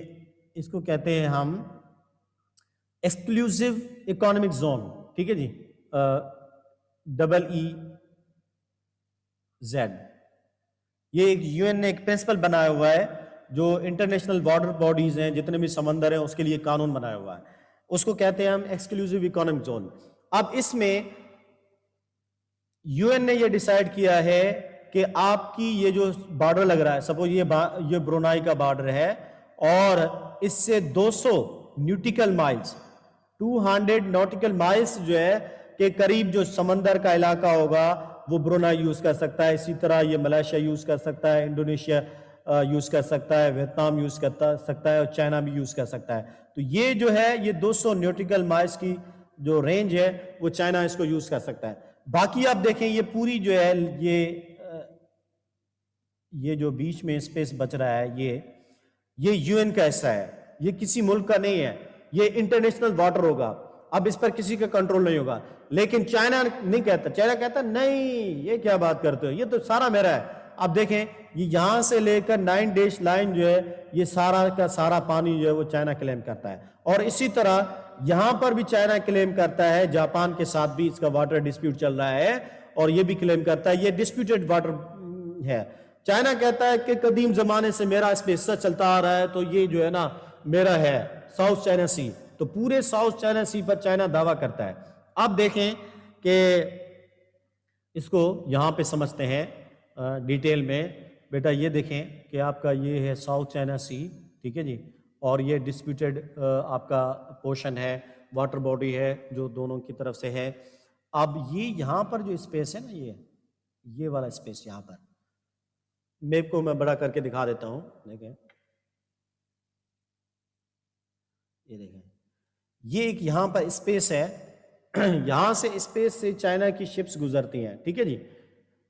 Speaker 1: اس کو کہتے ہیں ہم ایکسکلوسیو اکانومک زون, ٹھیک ہے جی, EEZ. یہ ایک یو این نے ایک پرنسپل بنایا ہوا ہے جو انٹرنیشنل واٹر باڈیز ہیں, جتنے بھی سمندر ہیں اس کے لیے قانون بنایا ہوا ہے, اس کو کہتے ہیں ہم ایکسکلوسیو اکانومک زون. اب اس میں یو این نے یہ ڈیسائیڈ کیا ہے کہ آپ کی یہ جو بارڈر لگ رہا ہے, سپوز یہ برونائی کا بارڈر ہے, اور اس سے 200 نیوٹیکل مائلز 200 نوٹیکل مائلز جو ہے کہ قریب جو سمندر کا علاقہ ہوگا وہ برونائی یوز کر سکتا ہے. اسی طرح یہ ملائیشیا یوز کر سکتا ہے, انڈونیشیا یوز کر سکتا ہے, ویتنام یوز کر سکتا ہے, اور چائنا بھی یوز کر سکتا ہے. تو یہ جو ہے یہ 200 نیوٹیکل مائلز کی جو رینج ہے وہ چائنا اس کو یوز کر سکتا ہے. باقی آپ دیکھیں یہ پوری جو ہے یہ جو بیچ میں اسپیس بچ رہا ہے یہ یو این کا حصہ ہے, یہ کسی ملک کا نہیں ہے, یہ انٹرنیشنل واٹر ہوگا. اب اس پر کسی کا کنٹرول نہیں ہوگا. لیکن چائنا نہیں کہتا, چائنا کہتا نہیں یہ کیا بات کرتے ہو, یہ تو سارا میرا ہے. اب دیکھیں یہ یہاں سے لے کر 9 ڈیش لائن جو ہے یہ سارا کا سارا پانی جو ہے وہ چائنا کلیم کرتا ہے. اور اسی طرح یہاں پر بھی چائنا کلیم کرتا ہے, جاپان کے ساتھ بھی اس کا واٹر ڈسپیوٹ چل رہا ہے, اور یہ بھی کلیم کرتا ہے. یہ ڈسپیوٹڈ واٹر ہے. چائنا کہتا ہے کہ قدیم زمانے سے میرا اس پہ حصہ چلتا آ رہا ہے, تو یہ جو ہے نا میرا ہے ساؤتھ چائنا سی. تو پورے ساؤتھ چائنا سی پر چائنا دعویٰ کرتا ہے. اب دیکھیں کہ اس کو یہاں پہ سمجھتے ہیں ڈیٹیل میں. بیٹا یہ دیکھیں کہ آپ کا یہ ہے ساؤتھ چائنا سی, ٹھیک ہے جی, اور یہ ڈسپیوٹڈ آپ کا پورشن ہے, واٹر باڈی ہے جو دونوں کی طرف سے ہے. اب یہ یہاں پر جو اسپیس ہے نا, یہ والا اسپیس یہاں پر میپ کو میں بڑا کر کے دکھا دیتا ہوں. دیکھیں یہ دیکھیں یہ ایک یہاں پر اسپیس ہے, یہاں سے اسپیس سے چائنا کی شپس گزرتی ہیں, ٹھیک ہے جی,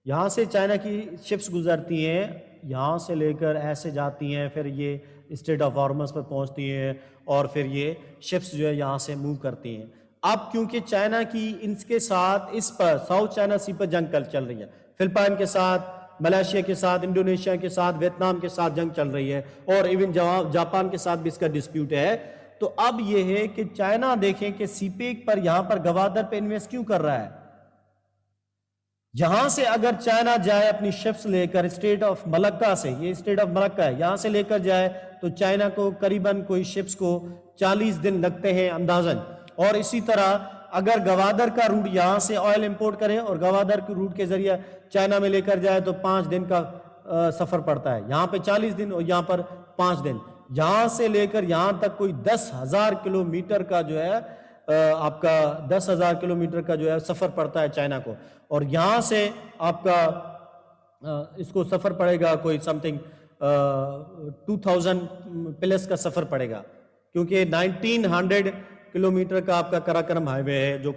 Speaker 1: یہاں سے چائنا کی شپس گزرتی ہیں, یہاں سے لے کر ایسے جاتی ہیں, پھر یہ اسٹریٹ آف ہارمز پر پہنچتی ہیں, اور پھر یہ شپس جو ہے یہاں سے موو کرتی ہیں. اب کیونکہ چائنا کی ان کے ساتھ اس پر ساؤتھ چائنا سی پر جنگ چل رہی ہے, فلپائن کے ساتھ, ملائیشیا کے ساتھ, انڈونیشیا کے ساتھ, ویتنام کے ساتھ جنگ چل رہی ہے, اور ایون جاپان کے ساتھ بھی اس کا ڈسپیوٹ ہے. تو اب یہ ہے کہ چائنا دیکھیں کہ سی پیک پر یہاں پر گوادر پہ انویسٹ کیوں کر رہا ہے. یہاں سے اگر چائنا جائے اپنی شپس لے کر اسٹیٹ آف ملکہ سے, یہ اسٹیٹ آف ملکہ ہے, یہاں سے لے کر جائے تو چائنا کو قریباً کوئی شپس کو 40 دن لگتے ہیں اندازاً. اور اسی طرح اگر گوادر کا روٹ یہاں سے آئل امپورٹ کرے اور گوادر کے روٹ کے ذریعے چائنا میں لے کر جائے تو 5 دن کا سفر پڑتا ہے. یہاں پہ 40 دن اور یہاں پر 5 دن. یہاں سے لے کر یہاں تک کوئی 10,000 کلومیٹر کا جو ہے آپ کا 10,000 کلومیٹر کا جو ہے سفر پڑتا ہے چائنا کو, اور یہاں سے آپ کا اس کو سفر پڑے گا کوئی سم تھنگ 2000 پلس کا سفر پڑے گا, کیونکہ 1900 کلومیٹر کا آپ کا کراکرم ہائی وے ہے جو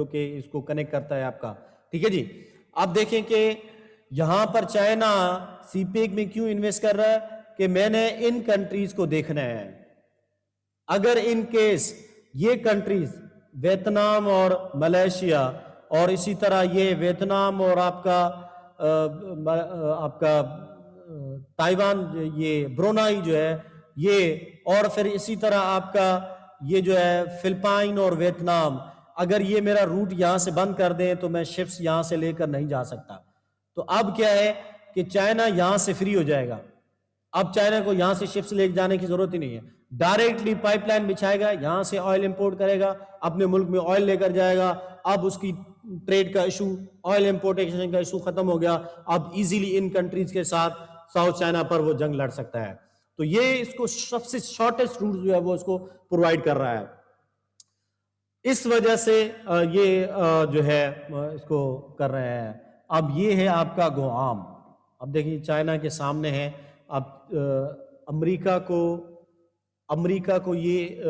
Speaker 1: کہ اس کو کنیکٹ کرتا ہے آپ کا. ٹھیک ہے جی. آپ دیکھیں کہ یہاں پر چائنا سی پیک میں کیوں انویسٹ کر رہا ہے, کہ میں نے ان کنٹریز کو دیکھنا ہے. اگر ان کیس یہ کنٹریز ویتنام اور ملیشیا اور اسی طرح یہ ویتنام اور آپ کا تائیوان, یہ برونائی جو ہے یہ, اور پھر اسی طرح آپ کا یہ جو ہے فلپائن اور ویتنام, اگر یہ میرا روٹ یہاں سے بند کر دیں تو میں شپس یہاں سے لے کر نہیں جا سکتا. تو اب کیا ہے کہ چائنا یہاں سے فری ہو جائے گا. اب چائنا کو یہاں سے شپس لے جانے کی ضرورت ہی نہیں ہے, ڈائریکٹلی پائپ لائن بچھائے گا, یہاں سے آئل امپورٹ کرے گا, اپنے ملک میں آئل لے کر جائے گا. اب اس کی ٹریڈ کا ایشو, آئل امپورٹیشن کا ایشو ختم ہو گیا. اب ایزیلی ان کنٹریز کے ساتھ ساؤتھ چائنا پر وہ جنگ لڑ سکتا ہے. تو یہ اس کو سب سے شارٹیسٹ روٹ جو ہے وہ اس کو پرووائڈ کر رہا ہے. اس وجہ سے یہ جو ہے اس کو کر رہے ہیں. اب یہ ہے آپ کا گوام. اب دیکھیں چائنا کے سامنے ہے. اب امریکہ کو یہ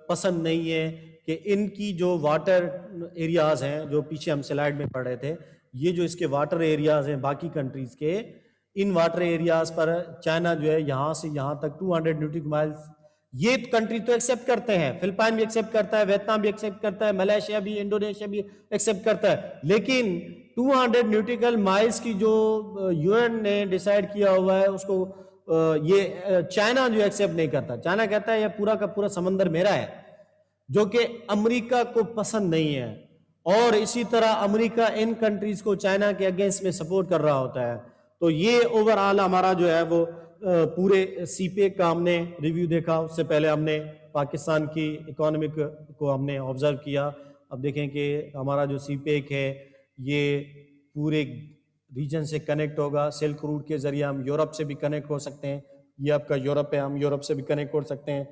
Speaker 1: پسند نہیں ہے کہ ان کی جو واٹر ایریاز ہیں, جو پیچھے ہم سلائیڈ میں پڑھ رہے تھے, یہ جو اس کے واٹر ایریاز ہیں باقی کنٹریز کے, in water areas per China جو ہے یہاں سے یہاں تک 200 نیوٹیکل مائلز, یہ کنٹری تو ایکسیپٹ کرتے ہیں, فلپائن بھی ایکسیپٹ کرتا ہے, ویتنام بھی ایکسیپٹ کرتا ہے, ملیشیا بھی, انڈونیشیا بھی ایکسیپٹ کرتا ہے, لیکن 200 نیوٹیکل مائلز کی جو یو این نے ڈیسائیڈ کیا ہوا ہے اس کو یہ چائنا جو ایکسیپٹ نہیں کرتا. چائنا کہتا ہے یہ پورا کا پورا سمندر میرا ہے, جو کہ امریکہ کو پسند نہیں ہے. اور اسی طرح امریکہ ان کنٹریز کو چائنا کے اگینسٹ میں سپورٹ کر رہا ہوتا ہے. تو یہ اوور آل ہمارا جو ہے وہ پورے سی پیک کا ہم نے ریویو دیکھا. اس سے پہلے ہم نے پاکستان کی اکانومک کو ہم نے آبزرو کیا. اب دیکھیں کہ ہمارا جو سی پیک ہے یہ پورے ریجن سے کنیکٹ ہوگا. سلک روٹ کے ذریعے ہم یورپ سے بھی کنیکٹ ہو سکتے ہیں. یہ آپ کا یورپ ہے, ہم یورپ سے بھی کنیکٹ ہو سکتے ہیں.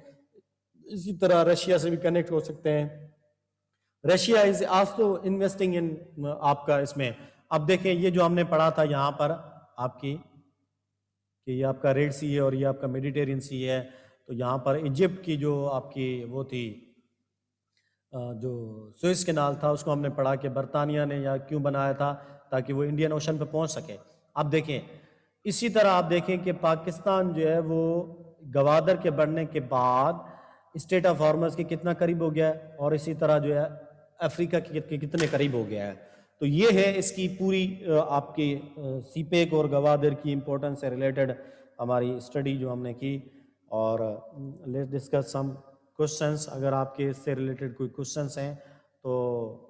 Speaker 1: اسی طرح رشیا سے بھی کنیکٹ ہو سکتے ہیں. Russia is also investing in آپ کا اس میں. اب دیکھیں یہ جو ہم نے پڑھا تھا یہاں پر آپ کی کہ یہ آپ کا ریڈ سی ہے اور یہ آپ کا میڈیٹرین سی ہے. تو یہاں پر ایجپٹ کی جو آپ کی وہ تھی جو سوئس کینال تھا, اس کو ہم نے پڑھا کہ برطانیہ نے یا کیوں بنایا تھا تاکہ وہ انڈین اوشن پہ پہنچ سکے. اب دیکھیں اسی طرح آپ دیکھیں کہ پاکستان جو ہے وہ گوادر کے بڑھنے کے بعد اسٹیٹ آف ہارمز کے کتنا قریب ہو گیا ہے, اور اسی طرح جو ہے افریقہ کے کتنے قریب ہو گیا ہے. تو یہ ہے اس کی پوری آپ کی سی پیک اور گوادر کی امپورٹنس سے ریلیٹڈ ہماری اسٹڈی جو ہم نے کی. اور لیٹس ڈسکس سم کوشچنس. اگر آپ کے اس سے ریلیٹڈ کوئی کوشچنس ہیں تو